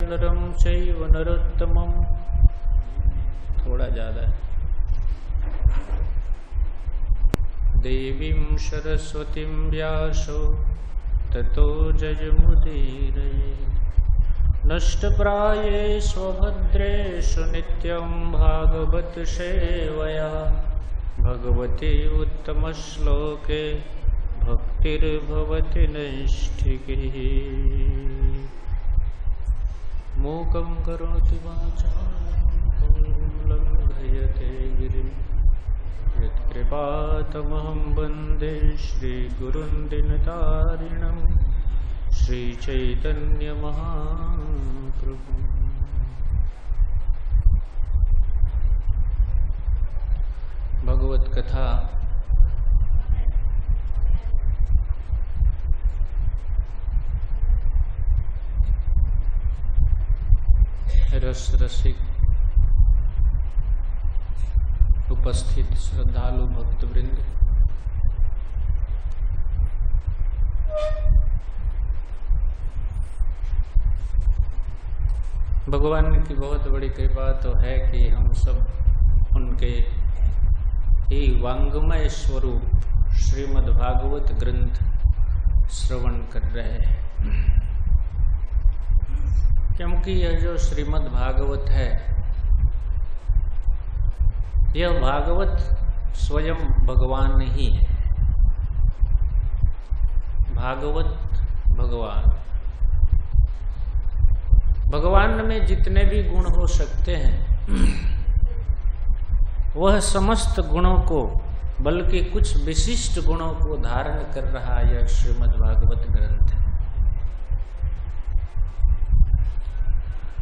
नरं चैव नरोत्तमं, थोड़ा ज्यादा है। देवीं सरस्वतीं व्यासो ततो जयमुदीरये। नष्टप्रायेषु भद्रेषु नित्यं भागवत सेवया। भगवती उत्तमश्लोके भक्तिर्भवति नैष्ठिकीः। मूकं करोति वाचालं लङ्घयते गिरिं। यत्कृपातमहं वन्दे श्रीगुरुं दीनतारिणं श्रीचैतन्यमहाप्रभुम्। भगवत कथा रस रसिक उपस्थित श्रद्धालु भक्तवृंद, भगवान की बहुत बड़ी कृपा तो है कि हम सब उनके ही वांगमय स्वरूप श्रीमद् भागवत ग्रंथ श्रवण कर रहे हैं। क्योंकि यह जो श्रीमद् भागवत है, यह भागवत स्वयं भगवान ही है। भागवत भगवान, भगवान में जितने भी गुण हो सकते हैं, वह समस्त गुणों को, बल्कि कुछ विशिष्ट गुणों को धारण कर रहा यह श्रीमद् भागवत ग्रंथ है।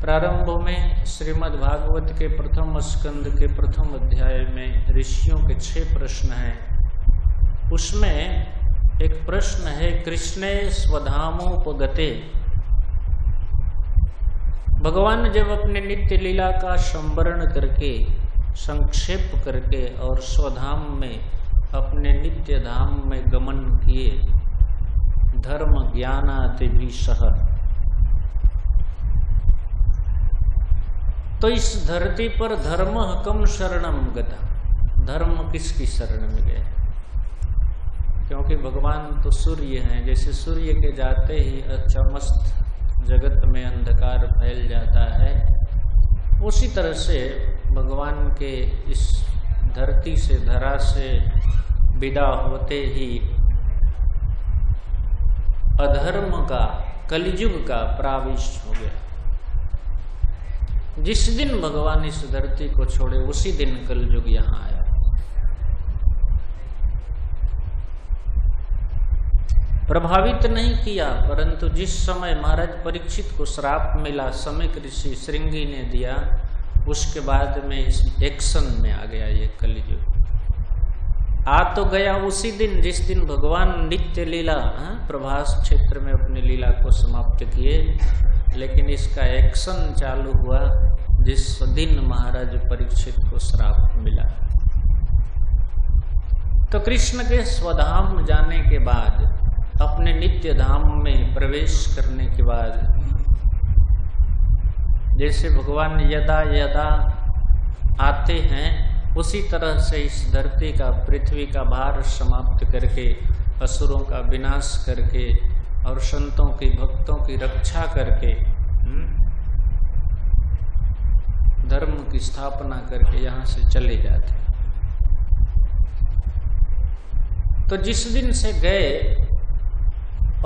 प्रारंभ में श्रीमद् भागवत के प्रथम स्कंद के प्रथम अध्याय में ऋषियों के 6 प्रश्न हैं। उसमें एक प्रश्न है, कृष्णे स्वधामोपगते। भगवान जब अपने नित्य लीला का संवरण करके, संक्षेप करके और स्वधाम में, अपने नित्य धाम में गमन किए, धर्म ज्ञानाति भी सह, तो इस धरती पर धर्म कम शरणम गता, धर्म किसकी शरण में गए? क्योंकि भगवान तो सूर्य हैं। जैसे सूर्य के जाते ही समस्त जगत में अंधकार फैल जाता है, उसी तरह से भगवान के इस धरती से, धरा से विदा होते ही अधर्म का, कलियुग का प्राविष्ट हो गया। जिस दिन भगवान इस धरती को छोड़े, उसी दिन कलयुग यहाँ आया। प्रभावित नहीं किया, परंतु जिस समय महाराज परीक्षित को श्राप मिला, समीक ऋषि श्रृंगी ने दिया, उसके बाद में इस एक्शन में आ गया ये कलयुग। आ तो गया उसी दिन जिस दिन भगवान नित्य लीला, प्रभास क्षेत्र में अपनी लीला को समाप्त किए, लेकिन इसका एक्शन चालू हुआ जिस दिन महाराज परीक्षित को श्राप मिला। तो कृष्ण के स्वधाम जाने के बाद, अपने नित्य धाम में प्रवेश करने के बाद, जैसे भगवान यदा यदा आते हैं, उसी तरह से इस धरती का, पृथ्वी का भार समाप्त करके, असुरों का विनाश करके और संतों की, भक्तों की रक्षा करके, धर्म की स्थापना करके यहाँ से चले जाते। तो जिस दिन से गए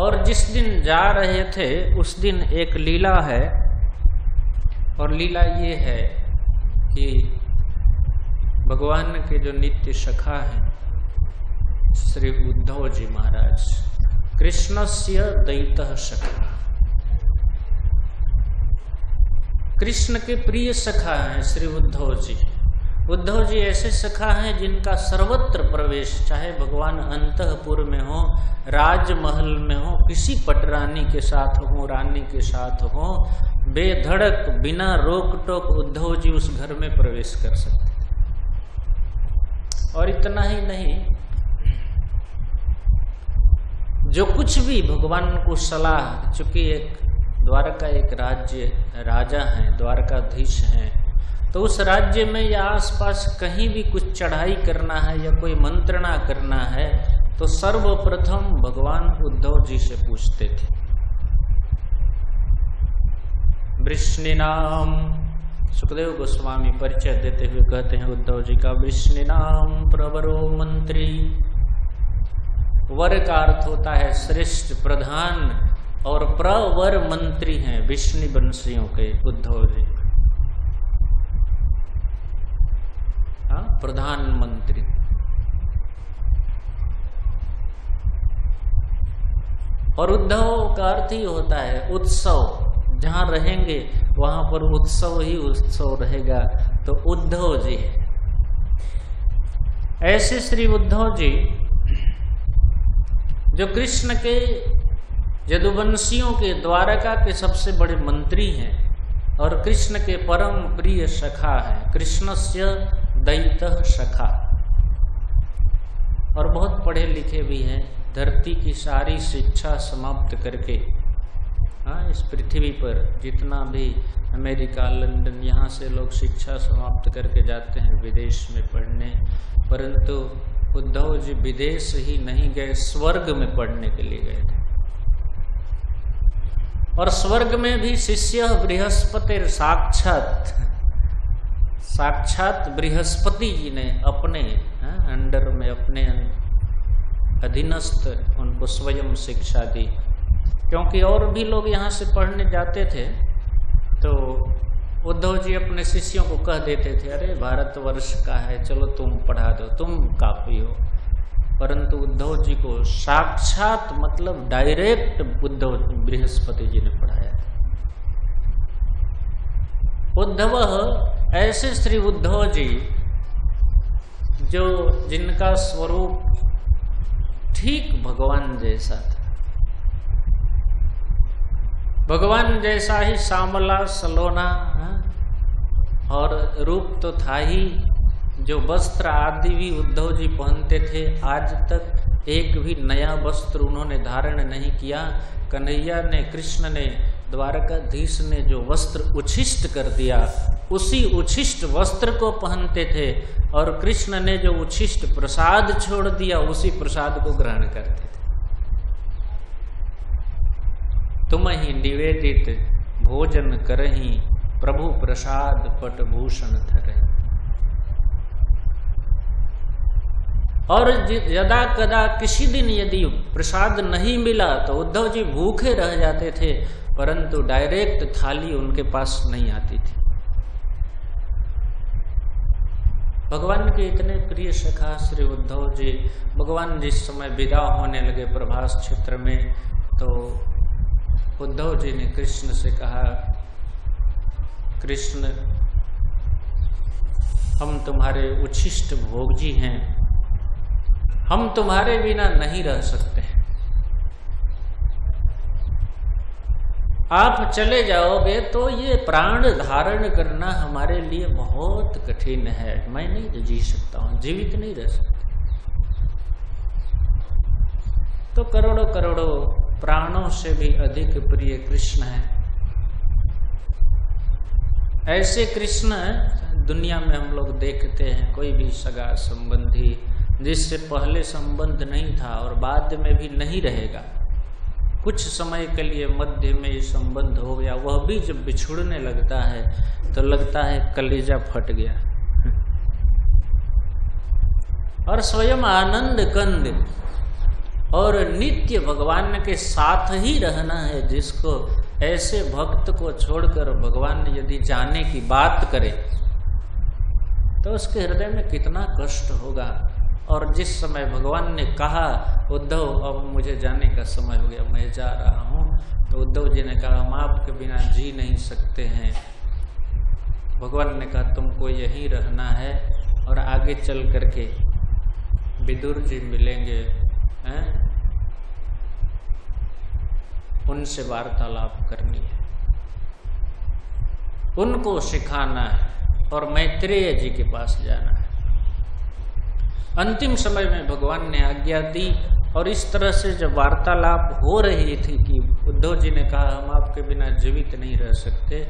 और जिस दिन जा रहे थे, उस दिन एक लीला है। और लीला ये है कि भगवान के जो नित्य सखा हैं, श्री उद्धव जी महाराज, कृष्णस्य दैतः सखा, कृष्ण के प्रिय सखा हैं श्री उद्धव जी। उद्धव जी ऐसे सखा हैं जिनका सर्वत्र प्रवेश, चाहे भगवान अंतःपुर में हो, राजमहल में हो, किसी पटरानी के साथ हो, रानी के साथ हो, बेधड़क बिना रोक टोक उद्धव जी उस घर में प्रवेश कर सकते। और इतना ही नहीं, जो कुछ भी भगवान को सलाह, चूंकि एक द्वारका एक राज्य, राजा हैं, द्वारकाधीश हैं, तो उस राज्य में या आसपास कहीं भी कुछ चढ़ाई करना है या कोई मंत्रणा करना है तो सर्वप्रथम भगवान उद्धव जी से पूछते थे। वृष्णिनाम, सुखदेव गोस्वामी परिचय देते हुए कहते हैं उद्धव जी का, वृष्णिनाम प्रवरो मंत्री। वर का अर्थ होता है श्रेष्ठ, प्रधान, और प्रवर मंत्री हैं विष्णु वंशियों के उद्धव जी, हाँ, प्रधानमंत्री। और उद्धव का अर्थ ही होता है उत्सव, जहां रहेंगे वहां पर उत्सव ही उत्सव रहेगा, तो उद्धव जी है। ऐसे श्री उद्धव जी जो कृष्ण के यदुवंशियों के द्वारका के सबसे बड़े मंत्री हैं और कृष्ण के परम प्रिय सखा हैं, कृष्णस्य दैतः सखा, और बहुत पढ़े लिखे भी हैं। धरती की सारी शिक्षा समाप्त करके, हाँ, इस पृथ्वी पर जितना भी अमेरिका, लंदन, यहाँ से लोग शिक्षा समाप्त करके जाते हैं विदेश में पढ़ने, परंतु उद्धव जी विदेश ही नहीं गए, स्वर्ग में पढ़ने के लिए गए थे। और स्वर्ग में भी शिष्य बृहस्पति साक्षात बृहस्पति जी ने अपने अंडर में, अपने अधीनस्थ उनको स्वयं शिक्षा दी। क्योंकि और भी लोग यहाँ से पढ़ने जाते थे तो उद्धव जी अपने शिष्यों को कह देते थे, अरे भारतवर्ष का है, चलो तुम पढ़ा दो, तुम काफी हो। परंतु उद्धव जी को साक्षात मतलब डायरेक्ट उद्धव बृहस्पति जी ने पढ़ाया। उद्धव, ऐसे श्री उद्धव जी जो जिनका स्वरूप ठीक भगवान जैसा था, भगवान जैसा ही सांवला सलोना, और रूप तो था ही। जो वस्त्र आदि भी उद्धव जी पहनते थे, आज तक एक भी नया वस्त्र उन्होंने धारण नहीं किया। कन्हैया ने, कृष्ण ने, द्वारकाधीश ने जो वस्त्र उच्छिष्ट कर दिया, उसी उच्छिष्ट वस्त्र को पहनते थे, और कृष्ण ने जो उच्छिष्ट प्रसाद छोड़ दिया, उसी प्रसाद को ग्रहण करते थे। तुम ही निवेदित भोजन करही, प्रभु प्रसाद पटभूषण धरहि। और यदा कदा किसी दिन यदि प्रसाद नहीं मिला तो उद्धव जी भूखे रह जाते थे, परंतु डायरेक्ट थाली उनके पास नहीं आती थी। भगवान के इतने प्रिय सखा श्री उद्धव जी, भगवान जिस समय विदा होने लगे प्रभास क्षेत्र में, तो उद्धव जी ने कृष्ण से कहा, कृष्ण, हम तुम्हारे उच्छिष्ट भोगजी हैं, हम तुम्हारे बिना नहीं रह सकते। आप चले जाओगे तो ये प्राण धारण करना हमारे लिए बहुत कठिन है, मैं नहीं जी सकता हूं, जीवित नहीं रह सकता। तो करोड़ों करोड़ों प्राणों से भी अधिक प्रिय कृष्ण है। ऐसे कृष्ण दुनिया में हम लोग देखते हैं, कोई भी सगा संबंधी जिससे पहले संबंध नहीं था और बाद में भी नहीं रहेगा, कुछ समय के लिए मध्य में ये संबंध हो गया, वह भी जब बिछुड़ने लगता है तो लगता है कलेजा फट गया। और स्वयं आनंद कंद और नित्य भगवान के साथ ही रहना है, जिसको ऐसे भक्त को छोड़कर भगवान यदि जाने की बात करे तो उसके हृदय में कितना कष्ट होगा। और जिस समय भगवान ने कहा, उद्धव अब मुझे जाने का समय हो गया, मैं जा रहा हूँ, तो उद्धव जी ने कहा, हम आपके बिना जी नहीं सकते हैं। भगवान ने कहा, तुमको यहीं रहना है और आगे चल करके विदुर जी मिलेंगे, हैं? उनसे वार्तालाप करनी है, उनको सिखाना है और मैत्रेय जी के पास जाना है। अंतिम समय में भगवान ने आज्ञा दी और इस तरह से जब वार्तालाप हो रही थी कि उद्धव जी ने कहा हम आपके बिना जीवित नहीं रह सकते,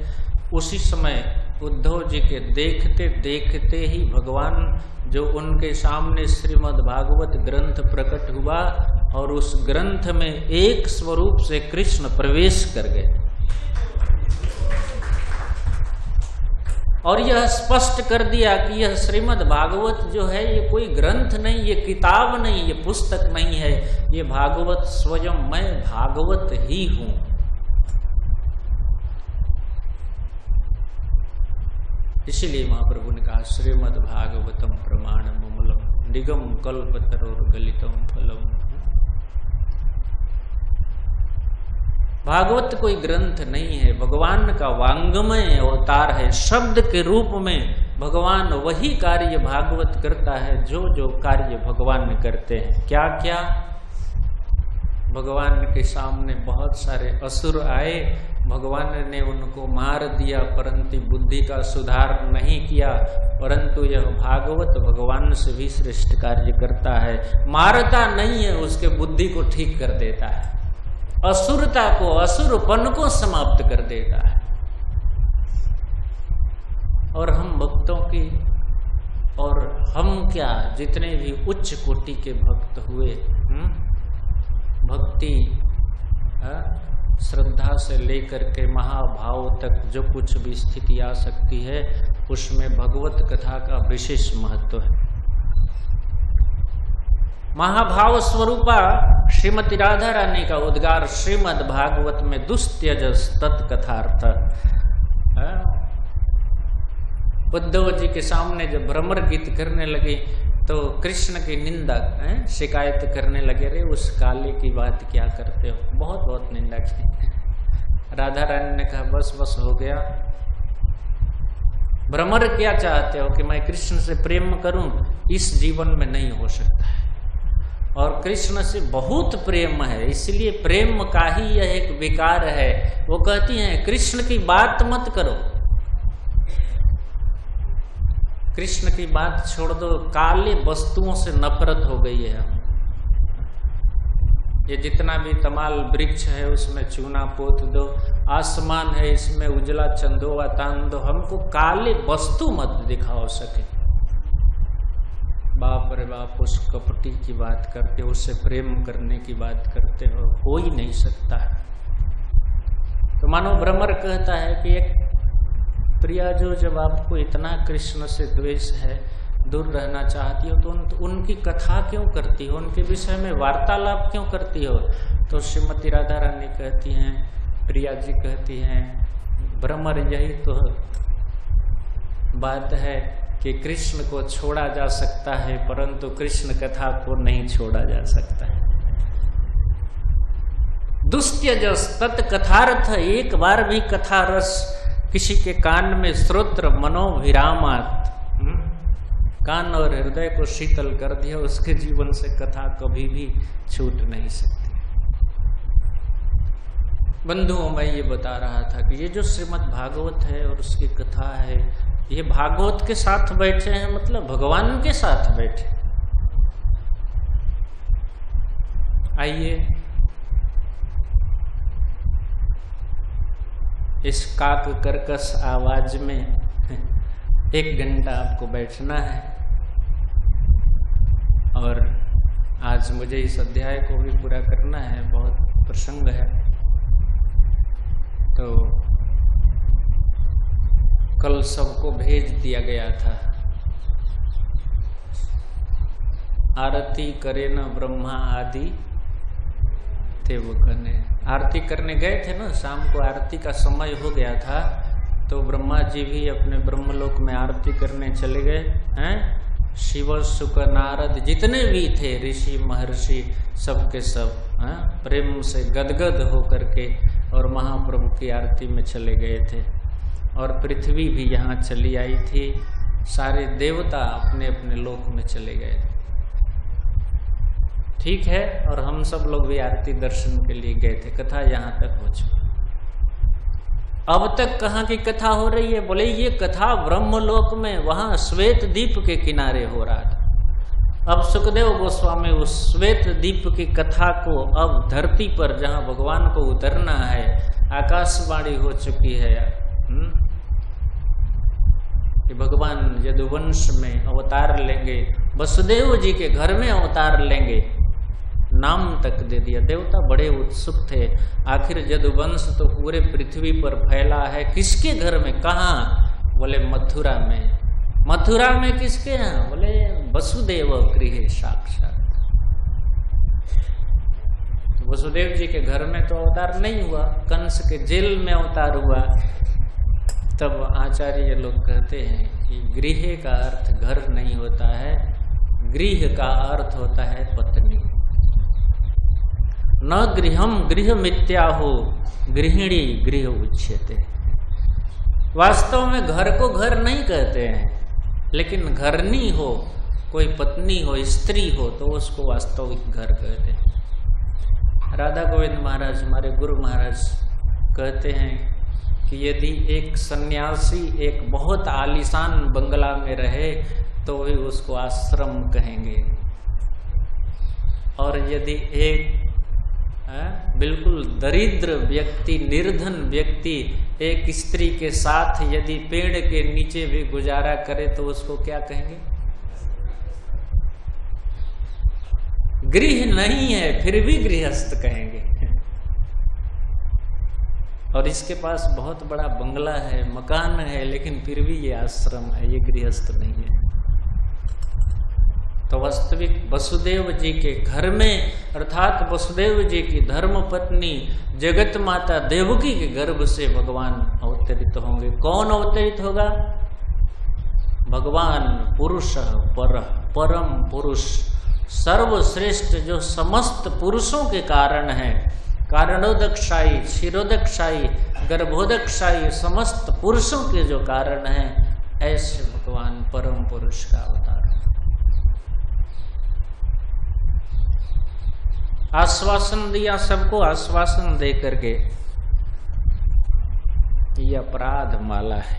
उसी समय उद्धव जी के देखते देखते ही भगवान जो उनके सामने श्रीमद् भागवत ग्रंथ प्रकट हुआ और उस ग्रंथ में एक स्वरूप से कृष्ण प्रवेश कर गए। और यह स्पष्ट कर दिया कि यह श्रीमद् भागवत जो है ये कोई ग्रंथ नहीं, ये किताब नहीं, ये पुस्तक नहीं है, ये भागवत स्वयं मैं भागवत ही हूं। इसीलिए महाप्रभु ने कहा श्रीमद् भागवतम प्रमाणमूलम निगम कल्पतरोर्गलितम फलम। भागवत कोई ग्रंथ नहीं है, भगवान का वांग्मय अवतार है। शब्द के रूप में भगवान वही कार्य भागवत करता है जो जो कार्य भगवान करते हैं। क्या क्या? भगवान के सामने बहुत सारे असुर आए, भगवान ने उनको मार दिया, परंतु बुद्धि का सुधार नहीं किया। परंतु यह भागवत भगवान से भी श्रेष्ठ कार्य करता है, मारता नहीं है, उसके बुद्धि को ठीक कर देता है, असुरता को असुरपन को समाप्त कर देता है। और हम भक्तों की, और हम क्या जितने भी उच्च कोटि के भक्त हुए, भक्ति श्रद्धा से लेकर के महाभाव तक जो कुछ भी स्थिति आ सकती है उसमें भगवत कथा का विशेष महत्व है। महाभाव स्वरूपा श्रीमती राधा रानी का उद्गार श्रीमद् भागवत में दुस्त्यजस तत्कथार्थ। उद्धव जी के सामने जब भ्रमर गीत करने लगे तो कृष्ण की निंदा शिकायत करने लगे, रे उस काले की बात क्या करते हो, बहुत बहुत निंदा की। राधा रानी ने कहा बस बस हो गया। भ्रमर क्या चाहते हो कि मैं कृष्ण से प्रेम करूं? इस जीवन में नहीं हो सकता है, और कृष्ण से बहुत प्रेम है, इसलिए प्रेम का ही यह एक विकार है। वो कहती हैं कृष्ण की बात मत करो, कृष्ण की बात छोड़ दो, काले वस्तुओं से नफरत हो गई है। ये जितना भी तमाल वृक्ष है उसमें चूना पोत दो, आसमान है इसमें उजला चंदोवा तान दो, हमको काले वस्तु मत दिखाओ सके। बाप रे बाप, उस कपटी की बात करते हो, उससे प्रेम करने की बात करते हो ही नहीं सकता है। तो मानो भ्रमर कहता है कि एक प्रिया जो जब आपको इतना कृष्ण से द्वेष है, दूर रहना चाहती हो, तो उनकी कथा क्यों करती हो, उनके विषय में वार्तालाप क्यों करती हो? तो श्रीमती राधा रानी कहती हैं, प्रिया जी कहती हैं, भ्रमर यही तो बात है कि कृष्ण को छोड़ा जा सकता है परंतु कृष्ण कथा को नहीं छोड़ा जा सकता है। दुस्त्यजस तत्कथार्थ, एक बार भी कथा रस किसी के कान में श्रोत्र मनोविरामात, कान और हृदय को शीतल कर दिया, उसके जीवन से कथा कभी भी छूट नहीं सकती। बंधुओं, मैं ये बता रहा था कि ये जो श्रीमद् भागवत है और उसकी कथा है, ये भागवत के साथ बैठे हैं, मतलब भगवान के साथ बैठे। आइए इस काक कर्कश आवाज में 1 घंटा आपको बैठना है, और आज मुझे इस अध्याय को भी पूरा करना है, बहुत प्रसंग है। तो कल सबको भेज दिया गया था, आरती करे न ब्रह्मा आदि थे वो कहने। आरती करने गए थे ना, शाम को आरती का समय हो गया था, तो ब्रह्मा जी भी अपने ब्रह्मलोक में आरती करने चले गए हैं। शिव शुक नारद जितने भी थे ऋषि महर्षि सबके सब प्रेम से गदगद होकर के और महाप्रभु की आरती में चले गए थे। और पृथ्वी भी यहाँ चली आई थी, सारे देवता अपने अपने लोक में चले गए। ठीक है, और हम सब लोग भी आरती दर्शन के लिए गए थे। कथा यहाँ तक हो चुकी। अब तक कहाँ की कथा हो रही है? बोले ये कथा ब्रह्मलोक में, वहां श्वेत द्वीप के किनारे हो रहा था। अब सुखदेव गोस्वामी उस श्वेत दीप की कथा को अब धरती पर जहाँ भगवान को उतरना है, आकाशवाणी हो चुकी है कि भगवान यदुवंश में अवतार लेंगे, वसुदेव जी के घर में अवतार लेंगे, नाम तक दे दिया। देवता बड़े उत्सुक थे, आखिर यदुवंश तो पूरे पृथ्वी पर फैला है, किसके घर में, कहाँ? बोले मथुरा में। मथुरा में किसके यहाँ? बोले वसुदेव गृह साक्षात। वसुदेव जी के घर में तो अवतार नहीं हुआ, कंस के जेल में अवतार हुआ। तब आचार्य लोग कहते हैं कि गृह का अर्थ घर नहीं होता है, गृह का अर्थ होता है पत्नी। न गृहम गृह मिथ्या हो, गृहिणी गृह उच्यते। वास्तव में घर को घर नहीं कहते हैं, लेकिन घरनी हो, कोई पत्नी हो, स्त्री हो, तो उसको वास्तविक घर कहते हैं। राधा गोविंद महाराज, हमारे गुरु महाराज कहते हैं कि यदि एक सन्यासी एक बहुत आलीशान बंगला में रहे तो भी उसको आश्रम कहेंगे, और यदि एक बिल्कुल दरिद्र व्यक्ति, निर्धन व्यक्ति एक स्त्री के साथ यदि पेड़ के नीचे भी गुजारा करे तो उसको क्या कहेंगे? गृह नहीं है फिर भी गृहस्थ कहेंगे। और इसके पास बहुत बड़ा बंगला है, मकान है, लेकिन फिर भी ये आश्रम है, ये गृहस्थ नहीं है। तो वास्तविक वसुदेव जी के घर में, अर्थात वसुदेव जी की धर्म पत्नी जगत माता देवकी के गर्भ से भगवान अवतरित होंगे। कौन अवतरित होगा? भगवान पुरुष परम पुरुष, सर्वश्रेष्ठ, जो समस्त पुरुषों के कारण है, कारणोदकशाही, क्षीरोदकशाही, गर्भोदकशाही, समस्त पुरुषों के जो कारण है, ऐसे भगवान परम पुरुष का अवतार। आश्वासन दिया, सबको आश्वासन दे करके, ये अपराध माला है।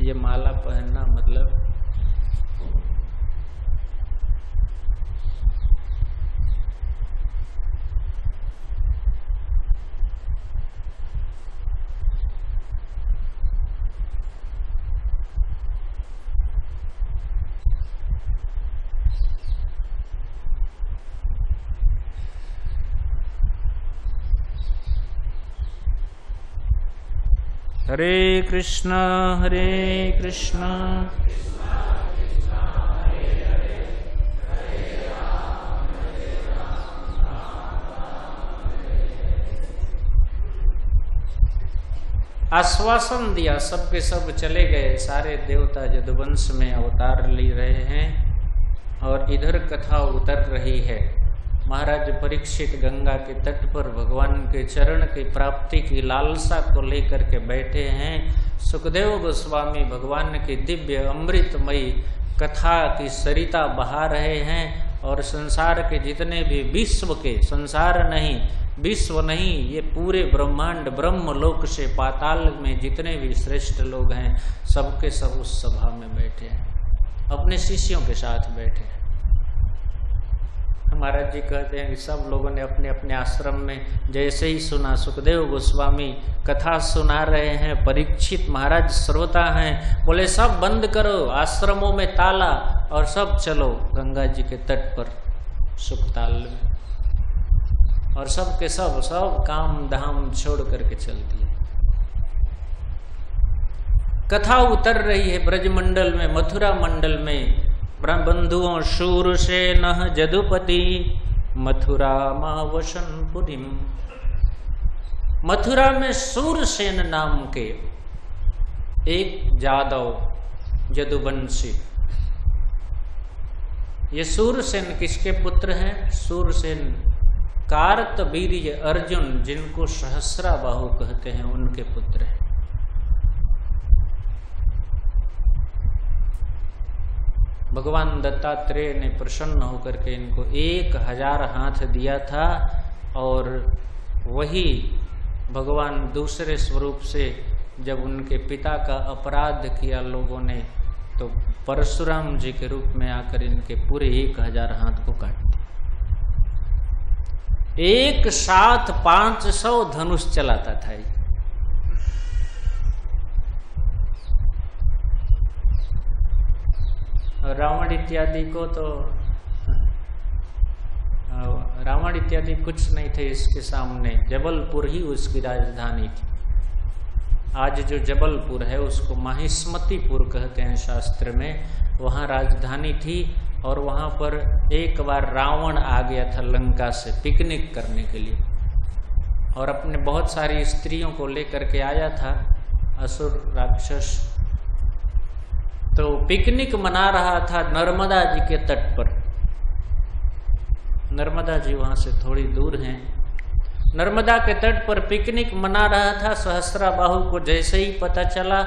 ये माला पहनना मतलब हरे कृष्णा कृष्णा आश्वासन दिया, सबके सब चले गए। सारे देवता यदुवंश में अवतार ले रहे हैं और इधर कथा उतर रही है। महाराज परीक्षित गंगा के तट पर भगवान के चरण की प्राप्ति की लालसा को लेकर के बैठे हैं। सुखदेव गोस्वामी भगवान की दिव्य अमृतमयी कथा की सरिता बहा रहे हैं और संसार के जितने भी विश्व के, संसार नहीं, विश्व नहीं, ये पूरे ब्रह्मांड ब्रह्मलोक से पाताल में जितने भी श्रेष्ठ लोग हैं, सबके सब उस सभा में बैठे हैं, अपने शिष्यों के साथ बैठे हैं। महाराज जी कहते हैं कि सब लोगों ने अपने अपने आश्रम में जैसे ही सुना, सुखदेव गोस्वामी कथा सुना रहे हैं, परीक्षित महाराज श्रोता हैं, बोले सब बंद करो, आश्रमों में ताला, और सब चलो गंगा जी के तट पर सुखताल में। और सब के सब काम धाम छोड़ करके चल दिए। कथा उतर रही है ब्रजमंडल में, मथुरा मंडल में। बंधुओं शूरसेन जदुपति मथुरा मावसनपुरीम। मथुरा में शूरसेन नाम के एक जादव यदुवंशी, ये शूरसेन किसके पुत्र हैं? शूरसेन कार्तवीर्य अर्जुन, जिनको सहस्राबाहु कहते हैं, उनके पुत्र हैं। भगवान दत्तात्रेय ने प्रसन्न होकर के इनको 1000 हाथ दिया था, और वही भगवान दूसरे स्वरूप से जब उनके पिता का अपराध किया लोगों ने, तो परशुराम जी के रूप में आकर इनके पूरे 1000 हाथ को काट दिया। एक साथ 500 धनुष चलाता था ये। रावण इत्यादि को तो रावण इत्यादि कुछ नहीं थे इसके सामने। जबलपुर ही उसकी राजधानी थी। आज जो जबलपुर है उसको माहिष्मतीपुर कहते हैं शास्त्र में, वहाँ राजधानी थी। और वहाँ पर एक बार रावण आ गया था लंका से पिकनिक करने के लिए, और अपने बहुत सारी स्त्रियों को लेकर के आया था असुर राक्षस। तो पिकनिक मना रहा था नर्मदा जी के तट पर। नर्मदा जी वहाँ से थोड़ी दूर हैं। नर्मदा के तट पर पिकनिक मना रहा था। सहस्राबाहु को जैसे ही पता चला,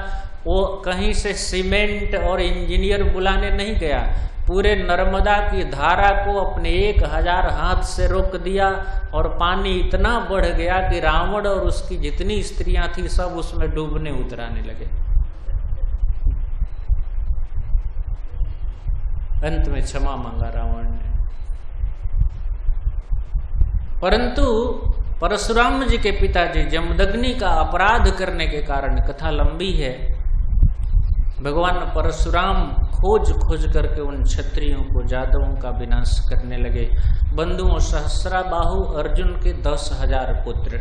वो कहीं से सीमेंट और इंजीनियर बुलाने नहीं गया, पूरे नर्मदा की धारा को अपने 1000 हाथ से रोक दिया। और पानी इतना बढ़ गया कि रावण और उसकी जितनी स्त्रियां थी सब उसमें डूबने उतराने लगे। अंत में क्षमा मांगा रावण ने। परंतु परशुराम जी के पिताजी जमदग्नि का अपराध करने के कारण, कथा लंबी है, भगवान परशुराम खोज खोज करके उन क्षत्रियों को, जादवों का विनाश करने लगे। बंधुओं, सहस्राबाहु अर्जुन के 10,000 पुत्र,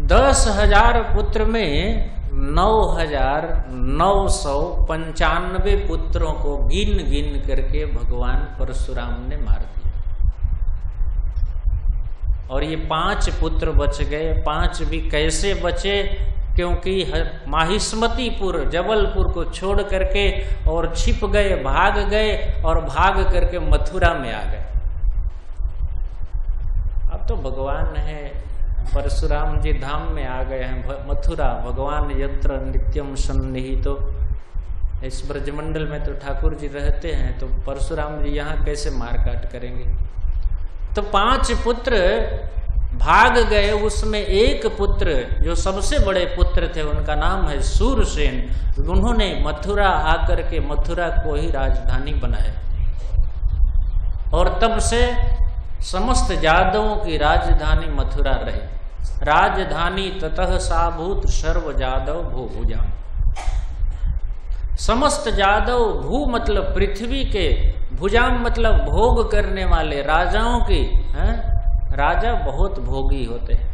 10,000 पुत्र में 9,995 पुत्रों को गिन गिन करके भगवान परशुराम ने मार दिया। और ये 5 पुत्र बच गए। 5 भी कैसे बचे? क्योंकि माहिष्मतीपुर, जबलपुर को छोड़ करके और छिप गए, भाग गए, और भाग करके मथुरा में आ गए। अब तो भगवान है, परशुराम जी धाम में आ गए हैं, मथुरा। भगवान यत्र नित्यम सन्निहितो, इस ब्रजमंडल में तो ठाकुर जी रहते हैं, तो परशुराम जी यहाँ कैसे मारकाट करेंगे? तो 5 पुत्र भाग गए। उसमें एक पुत्र जो सबसे बड़े पुत्र थे, उनका नाम है सूरसेन। उन्होंने मथुरा आकर के मथुरा को ही राजधानी बनाया। और तब से समस्त जादवों की राजधानी मथुरा रही। राजधानी ततः साभूत सर्व जादव भूभुजा। समस्त जादव, भू मतलब पृथ्वी के, भुजाम मतलब भोग करने वाले, राजाओं की। राजा बहुत भोगी होते हैं।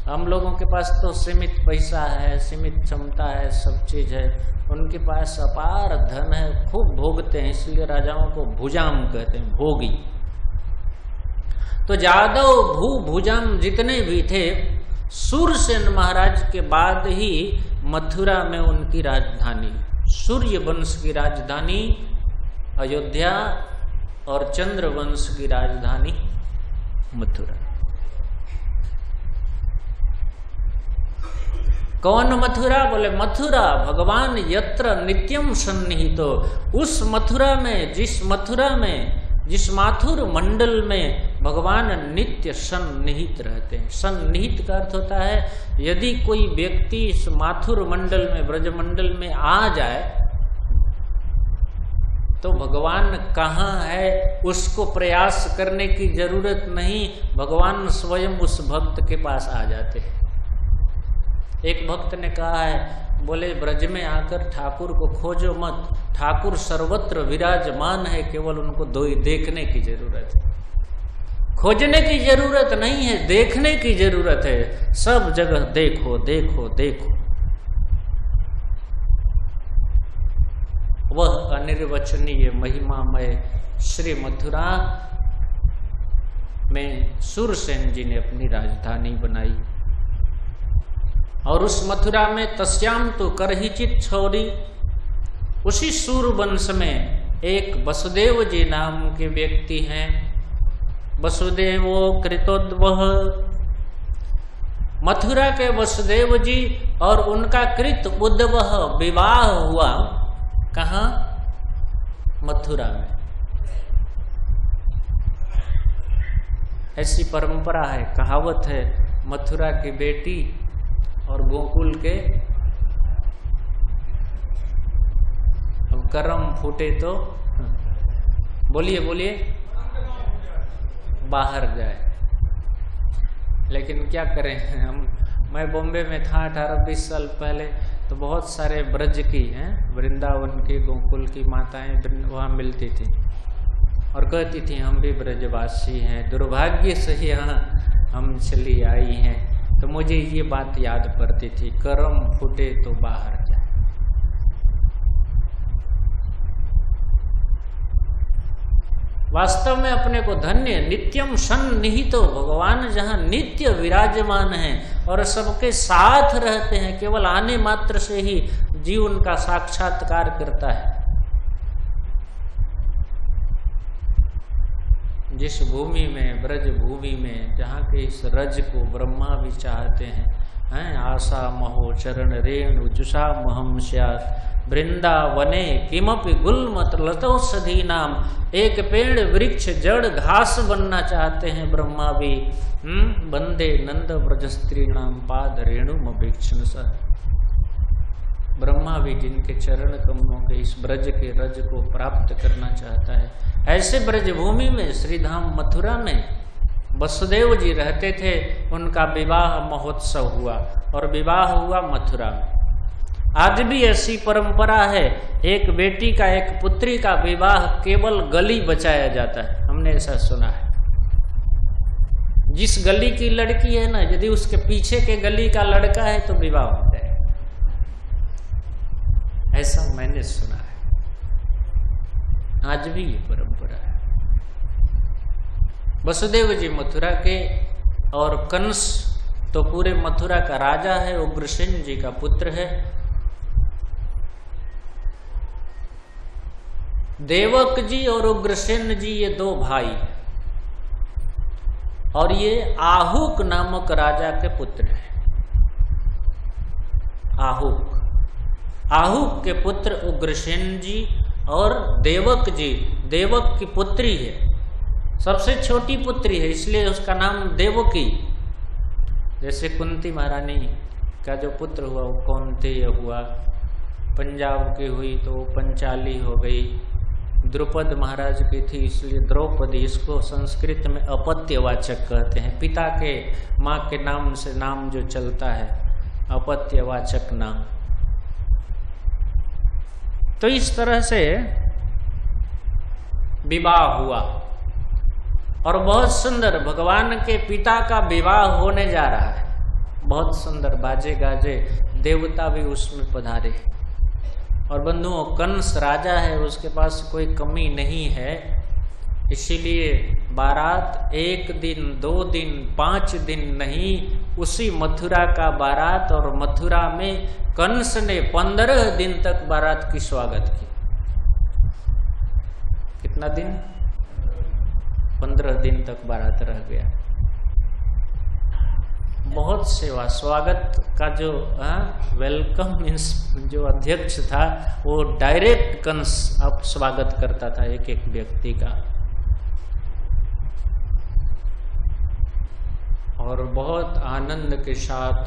हम लोगों के पास तो सीमित पैसा है, सीमित क्षमता है, सब चीज है। उनके पास अपार धन है, खूब भोगते हैं, इसलिए राजाओं को भुजाम कहते हैं, भोगी। तो जादव, भू, भुजाम जितने भी थे, सूरसेन महाराज के बाद ही मथुरा में उनकी राजधानी, सूर्य वंश की राजधानी अयोध्या और चंद्र वंश की राजधानी मथुरा। कौन मथुरा? बोले मथुरा भगवान यत्र नित्यम सन्निहितो। उस मथुरा में, जिस माथुर मंडल में भगवान नित्य सन्निहित रहते हैं। सन्निहित का अर्थ होता है, यदि कोई व्यक्ति इस माथुर मंडल में, ब्रजमंडल में आ जाए, तो भगवान कहाँ है उसको प्रयास करने की जरूरत नहीं, भगवान स्वयं उस भक्त के पास आ जाते हैं। एक भक्त ने कहा है, बोले ब्रज में आकर ठाकुर को खोजो मत, ठाकुर सर्वत्र विराजमान है, केवल उनको देखने की जरूरत है। खोजने की जरूरत नहीं है, देखने की जरूरत है। सब जगह देखो देखो देखो। वह अनिर्वचनीय महिमामय श्री मथुरा में सूरसेन जी ने अपनी राजधानी बनाई। और उस मथुरा में तस्याम तो करहिचित छौरी, उसी सूरवंश में एक वसुदेव जी नाम के व्यक्ति हैं। वसुदेवो कृतोद्वह, मथुरा के वसुदेव जी और उनका कृत उद्वह विवाह हुआ। कहाँ? मथुरा में। ऐसी परंपरा है, कहावत है, मथुरा की बेटी और गोकुल के कर्म फूटे तो बोलिए बोलिए बाहर जाए। लेकिन क्या करें हम, मैं बॉम्बे में था 18-20 साल पहले, तो बहुत सारे ब्रज की हैं, वृंदावन की गोकुल की माताएं वहाँ मिलती थी और कहती थी हम भी ब्रजवासी हैं, दुर्भाग्य से यहाँ हम चली आई हैं। तो मुझे ये बात याद पड़ती थी, कर्म फूटे तो बाहर जाए। वास्तव में अपने को धन्य, नित्यम सन्निहितो, भगवान जहाँ नित्य विराजमान है और सबके साथ रहते हैं, केवल आने मात्र से ही जीवन का साक्षात्कार करता है। जिस भूमि में, ब्रज भूमि में, जहाँ के इस रज को ब्रह्मा भी चाहते हैं, आशा महो चरण रेणु जुषा महम स्यात् वृंदावने किमपि गुल्मत लतौषधि नाम। एक पेड़ वृक्ष जड़ घास बनना चाहते हैं ब्रह्मा भी। वंदे नंद ब्रज स्त्री नाम पाद रेणु अभीक्षण स। ब्रह्मा भी जिनके चरण कमलों के इस ब्रज के रज को प्राप्त करना चाहता है। ऐसे ब्रजभूमि में, श्रीधाम मथुरा में वसुदेव जी रहते थे, उनका विवाह महोत्सव हुआ और विवाह हुआ मथुरा में। आज भी ऐसी परंपरा है, एक बेटी का, एक पुत्री का विवाह केवल गली बचाया जाता है, हमने ऐसा सुना है। जिस गली की लड़की है ना, यदि उसके पीछे के गली का लड़का है तो विवाह हो जाए, ऐसा मैंने सुना है। आज भी ये परंपरा है। वसुदेव जी मथुरा के, और कंस तो पूरे मथुरा का राजा है, उग्रसेन जी का पुत्र है। देवक जी और उग्रसेन जी ये दो भाई हैं, और ये आहुक नामक राजा के पुत्र हैं। आहुक के पुत्र उग्रसेन जी और देवक जी, देवक की पुत्री है, सबसे छोटी पुत्री है, इसलिए उसका नाम देवकी। जैसे कुंती महारानी का जो पुत्र हुआ वो कौंतेय हुआ, पंजाब की हुई तो पंचाली हो गई। द्रुपद महाराज की थी इसलिए द्रौपदी, इसको संस्कृत में अपत्यवाचक कहते हैं। पिता के, माँ के नाम से नाम जो चलता है, अपत्यवाचक नाम। तो इस तरह से विवाह हुआ और बहुत सुंदर, भगवान के पिता का विवाह होने जा रहा है। बहुत सुंदर बाजे गाजे, देवता भी उसमें पधारे। और बंधुओं, कंस राजा है, उसके पास कोई कमी नहीं है, इसीलिए बारात 1 दिन 2 दिन 5 दिन नहीं, उसी मथुरा का बारात, और मथुरा में कंस ने 15 दिन तक बारात की स्वागत की। कितना दिन? 15 दिन तक बारात रह गया। बहुत सेवा, स्वागत का जो वेलकम मीन्स जो अध्यक्ष था वो डायरेक्ट कंस अब स्वागत करता था एक एक व्यक्ति का। और बहुत आनंद के साथ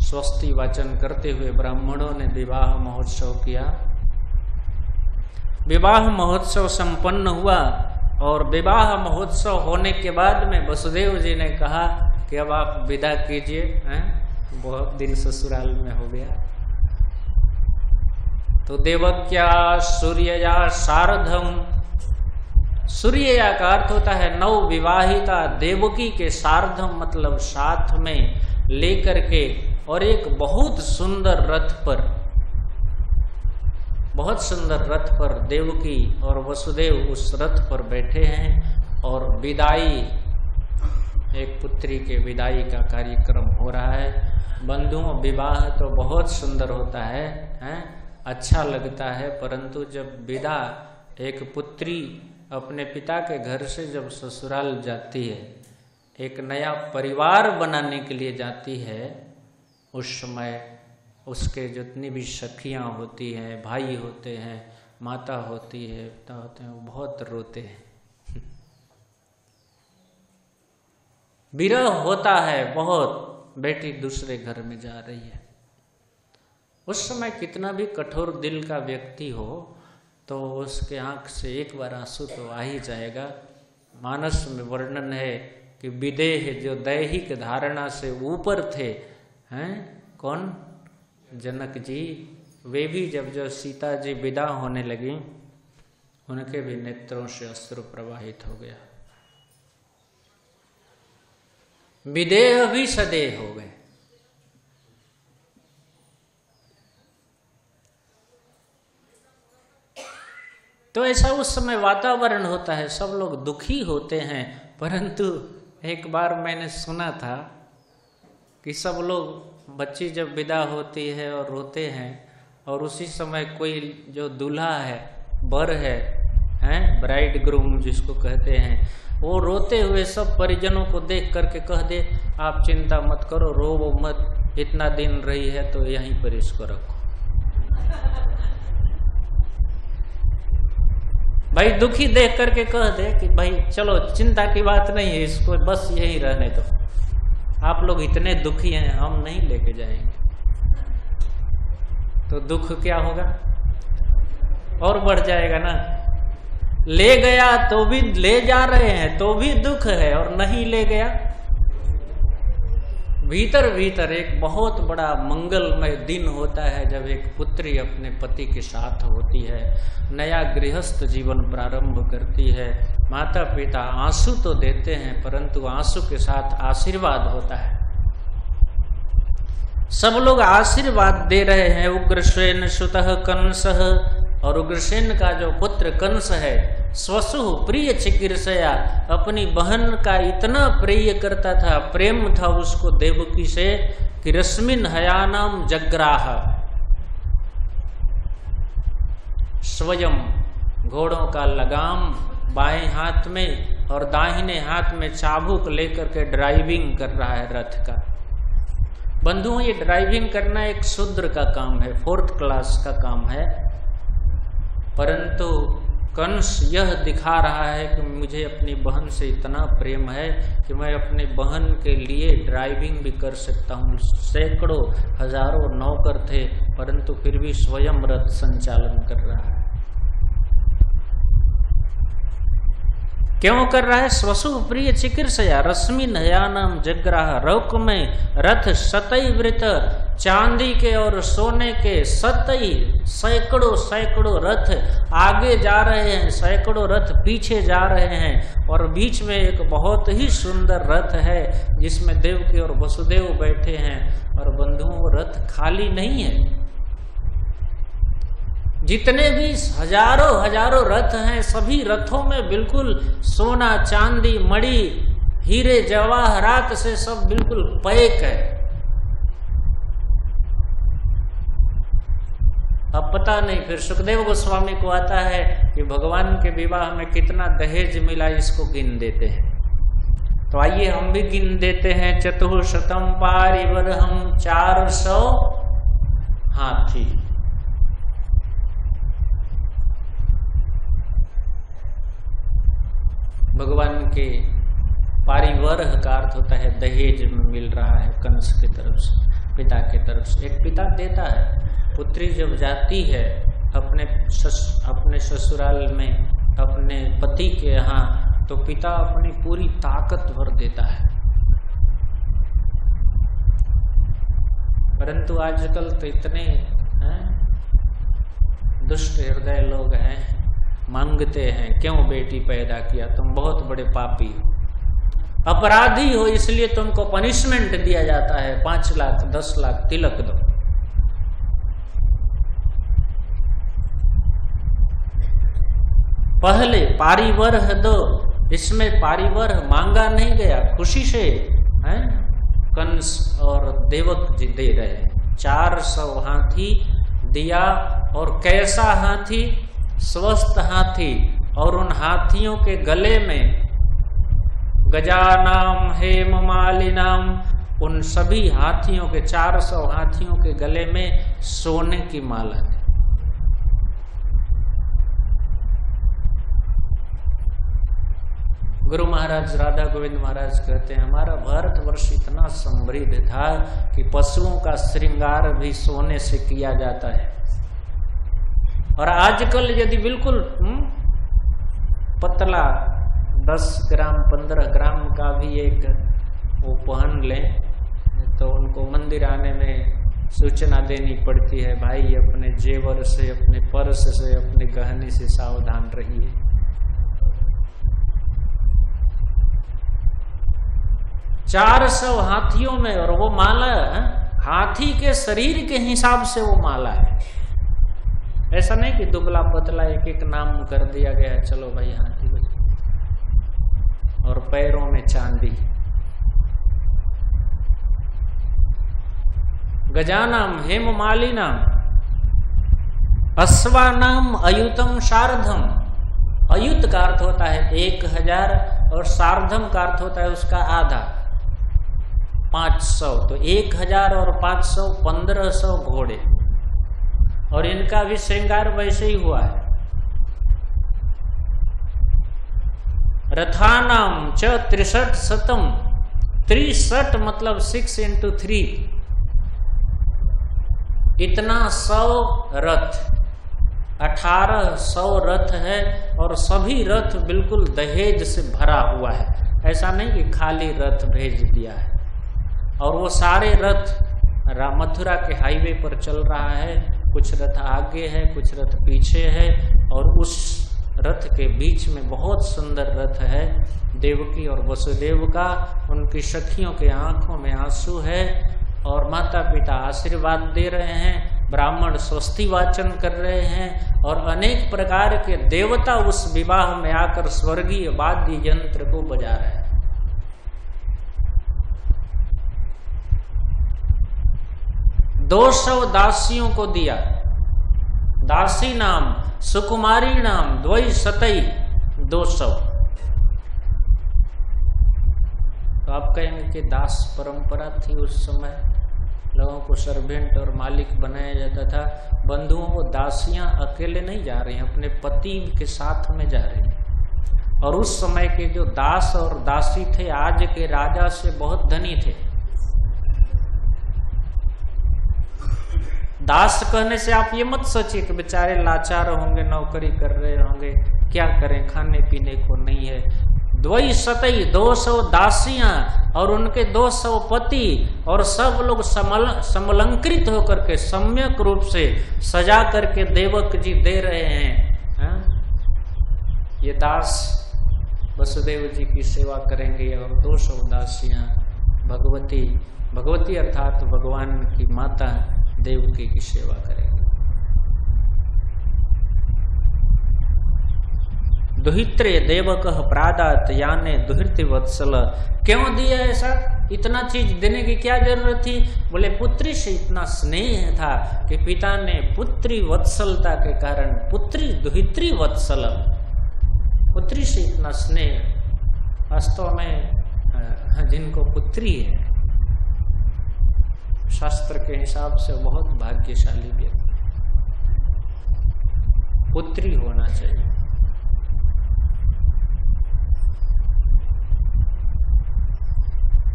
स्वस्ति वाचन करते हुए ब्राह्मणों ने विवाह महोत्सव किया। विवाह महोत्सव संपन्न हुआ और विवाह महोत्सव होने के बाद में वसुदेव जी ने कहा कि अब आप विदा कीजिए, बहुत दिन ससुराल में हो गया। तो देवक्या सूर्यया सार्धम, सूर्यया का अर्थ होता है नव विवाहिता, देवकी के सार्धम मतलब साथ में लेकर के, और एक बहुत सुंदर रथ पर, बहुत सुंदर रथ पर देवकी और वसुदेव उस रथ पर बैठे हैं और विदाई, एक पुत्री के विदाई का कार्यक्रम हो रहा है। बंधुओं, विवाह तो बहुत सुंदर होता है, अच्छा लगता है, परंतु जब विदा एक पुत्री अपने पिता के घर से जब ससुराल जाती है, एक नया परिवार बनाने के लिए जाती है, उस समय उसके जितनी भी सखियाँ होती हैं, भाई होते हैं, माता होती है, पिता होते हैं, वो बहुत रोते हैं। विरह होता है बहुत, बेटी दूसरे घर में जा रही है। उस समय कितना भी कठोर दिल का व्यक्ति हो, तो उसके आंख से एक बार आंसू तो आ ही जाएगा। मानस में वर्णन है कि विदेह जो दैहिक धारणा से ऊपर थे, हैं कौन, जनक जी, वे भी जब सीता जी विदा होने लगी, उनके भी नेत्रों से अश्रु प्रवाहित हो गया। विदेह भी सदेह हो गए। तो ऐसा उस समय वातावरण होता है, सब लोग दुखी होते हैं। परंतु एक बार मैंने सुना था कि सब लोग, बच्ची जब विदा होती है और रोते हैं, और उसी समय कोई जो दूल्हा है, बर है, ब्राइड ग्रूम जिसको कहते हैं, वो रोते हुए सब परिजनों को देख करके कह दे, आप चिंता मत करो, रो मत, इतना दिन रही है तो यहीं पर इसको रखो। भाई दुखी देख करके कह दे कि भाई चलो चिंता की बात नहीं है, इसको बस यही रहने दो, आप लोग इतने दुखी हैं, हम नहीं लेके जाएंगे। तो दुख क्या होगा, और बढ़ जाएगा ना। ले गया तो भी, ले जा रहे हैं तो भी दुख है, और नहीं ले गया, भीतर भीतर एक बहुत बड़ा मंगलमय दिन होता है जब एक पुत्री अपने पति के साथ होती है, नया गृहस्थ जीवन प्रारंभ करती है। माता पिता आंसू तो देते हैं, परंतु आंसू के साथ आशीर्वाद होता है। सब लोग आशीर्वाद दे रहे हैं। उग्रसेन सुतः कंसः, और उग्रसेन का जो पुत्र कंस है, स्वसु प्रिय चिकीर्षया, अपनी बहन का इतना प्रिय करता था, प्रेम था उसको देवकी से, कि रश्मिन हयानाम जग्राह, स्वयं घोड़ों का लगाम बाएं हाथ में और दाहिने हाथ में चाबुक लेकर के ड्राइविंग कर रहा है रथ का। बंधुओं, ये ड्राइविंग करना एक शूद्र का काम है, 4th क्लास का काम है। परंतु कंस यह दिखा रहा है कि मुझे अपनी बहन से इतना प्रेम है कि मैं अपनी बहन के लिए ड्राइविंग भी कर सकता हूँ। सैकड़ों हजारों नौकर थे, परंतु फिर भी स्वयं रथ संचालन कर रहा है। क्यों कर रहा है? स्वसु प्रिय चिकीर्षया रश्मि नयानम जग्राह, रौक में रथ सतई वृत, चांदी के और सोने के सतई सैकड़ों सैकड़ों रथ आगे जा रहे हैं, सैकड़ों रथ पीछे जा रहे हैं, और बीच में एक बहुत ही सुंदर रथ है जिसमें देवकी और वसुदेव बैठे हैं। और बंधुओं, वो रथ खाली नहीं है। जितने भी हजारों हजारों रथ हैं, सभी रथों में बिल्कुल सोना चांदी मणि हीरे जवाहरात से सब बिल्कुल पैक है। अब पता नहीं, फिर सुखदेव गोस्वामी को आता है कि भगवान के विवाह में कितना दहेज मिला, इसको गिन देते हैं। तो आइए हम भी गिन देते हैं। चतुःशतम पारिवरहम, 400 हाथी। भगवान के पारिवरह का अर्थ होता है दहेज में मिल रहा है कंस की तरफ से, पिता की तरफ से। एक पिता देता है, पुत्री जब जाती है अपने ससुराल में अपने पति के यहाँ, तो पिता अपनी पूरी ताकत भर देता है। परंतु आजकल तो इतने दुष्ट हृदय लोग हैं, मांगते हैं, क्यों बेटी पैदा किया, तुम बहुत बड़े पापी हो, अपराधी हो, इसलिए तुमको पनिशमेंट दिया जाता है, 5 लाख 10 लाख तिलक दो। पहले पारिवरह दो, इसमें पारिवरह मांगा नहीं गया, खुशी से कंस और देवक जी दे रहे हैं। 400 हाथी दिया, और कैसा हाथी? स्वस्थ हाथी, और उन हाथियों के गले में गजानाम हेम मालिनाम, उन सभी हाथियों के 400 हाथियों के गले में सोने की माला थी। गुरु महाराज राधा गोविंद महाराज कहते हैं, हमारा भारतवर्ष इतना समृद्ध था कि पशुओं का श्रृंगार भी सोने से किया जाता है। और आजकल यदि बिल्कुल पतला 10 ग्राम 15 ग्राम का भी एक वो पहन लें तो उनको मंदिर आने में सूचना देनी पड़ती है, भाई अपने जेवर से, अपने पर्स से, अपने गहने से सावधान रहिए। चार 400 हाथियों में, और वो माला हाथी के शरीर के हिसाब से वो माला है। ऐसा नहीं कि दुबला पतला एक एक नाम कर दिया गया, चलो भाई हाथी बज। और पैरों में चांदी। गजानाम हेममालिनाम अश्वानाम अयुतम शार्धम। अयुत का अर्थ होता है 1000 और शार्धम का अर्थ होता है उसका आधा 500। तो 1000 और 500 1500 घोड़े, और इनका भी श्रृंगार वैसे ही हुआ है। रथानाम च 63 शतम। 63 मतलब 6 × 3, इतना 100 रथ, 1800 रथ है, और सभी रथ बिल्कुल दहेज से भरा हुआ है। ऐसा नहीं कि खाली रथ भेज दिया है। और वो सारे रथ मथुरा के हाईवे पर चल रहा है, कुछ रथ आगे है, कुछ रथ पीछे है, और उस रथ के बीच में बहुत सुंदर रथ है देवकी और वसुदेव का। उनकी सखियों के आंखों में आंसू है, और माता पिता आशीर्वाद दे रहे हैं, ब्राह्मण स्वस्ति वाचन कर रहे हैं, और अनेक प्रकार के देवता उस विवाह में आकर स्वर्गीय वाद्य यंत्र को बजा रहे हैं। दो 200 दासियों को दिया। दासी नाम सुकुमारी नाम द्वै सतई 200। तो आप कहेंगे कि दास परंपरा थी उस समय, लोगों को सर्वेंट और मालिक बनाया जाता था। बंधुओं को दासियां अकेले नहीं जा रही हैं, अपने पति के साथ में जा रही हैं। और उस समय के जो दास और दासी थे आज के राजा से बहुत धनी थे। दास कहने से आप ये मत सोचिए कि बेचारे लाचार होंगे, नौकरी कर रहे होंगे, क्या करें, खाने पीने को नहीं है। द्वै सतई 200 दासियां और उनके 200 पति, और सब लोग समलंकृत होकर के सम्यक रूप से सजा करके देवक जी दे रहे हैं। ये दास वसुदेव जी की सेवा करेंगे, और 200 दासियां भगवती अर्थात भगवान की माता देवकी की सेवा करेंगे। दुहित्रे देवक प्रादात याने दुहित्र वत्सल। क्यों दिया ऐसा? इतना चीज देने की क्या जरूरत थी? बोले पुत्री से इतना स्नेह था कि पिता ने पुत्री वत्सलता के कारण पुत्री दुहित्री वत्सल, पुत्री से इतना स्नेह। वास्तव में जिनको पुत्री है शास्त्र के हिसाब से बहुत भाग्यशाली व्यक्ति, पुत्री होना चाहिए।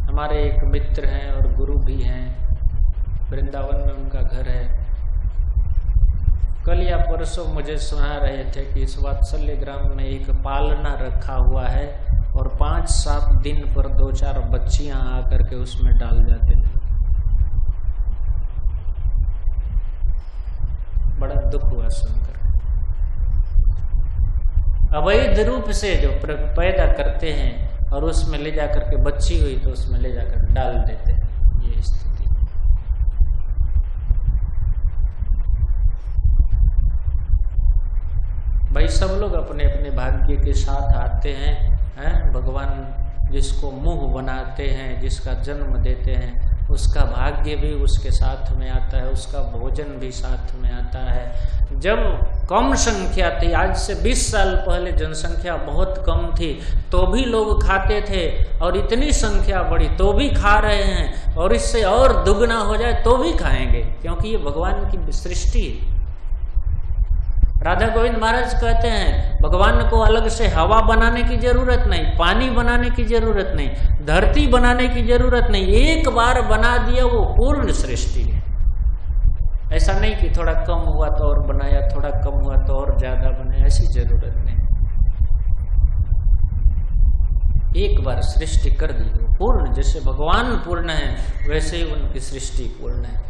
हमारे एक मित्र हैं और गुरु भी हैं, वृंदावन में उनका घर है। कल या परसों मुझे सुना रहे थे कि इस वात्सल्य ग्राम में एक पालना रखा हुआ है, और 5-7 दिन पर 2-4 बच्चियां आकर के उसमें डाल जाते हैं। बड़ा दुख हुआ सुनकर। अवैध रूप से जो पैदा करते हैं और उसमें ले जाकर के बच्ची हुई तो उसमें ले जाकर डाल देते हैं, ये स्थिति। भाई सब लोग अपने अपने भाग्य के साथ आते हैं। भगवान जिसको मुंह बनाते हैं, जिसका जन्म देते हैं, उसका भाग्य भी उसके साथ में आता है, उसका भोजन भी साथ में आता है। जब कम संख्या थी, आज से 20 साल पहले जनसंख्या बहुत कम थी, तो भी लोग खाते थे, और इतनी संख्या बढ़ी तो भी खा रहे हैं, और इससे और दुगना हो जाए तो भी खाएंगे, क्योंकि ये भगवान की सृष्टि है। राधा गोविंद महाराज कहते हैं भगवान को अलग से हवा बनाने की जरूरत नहीं, पानी बनाने की जरूरत नहीं, धरती बनाने की जरूरत नहीं, एक बार बना दिया वो पूर्ण सृष्टि है। ऐसा नहीं कि थोड़ा कम हुआ तो और बनाया, थोड़ा कम हुआ तो और ज्यादा बनाया, ऐसी जरूरत नहीं। एक बार सृष्टि कर दी वो पूर्ण, जैसे भगवान पूर्ण है वैसे ही उनकी सृष्टि पूर्ण है।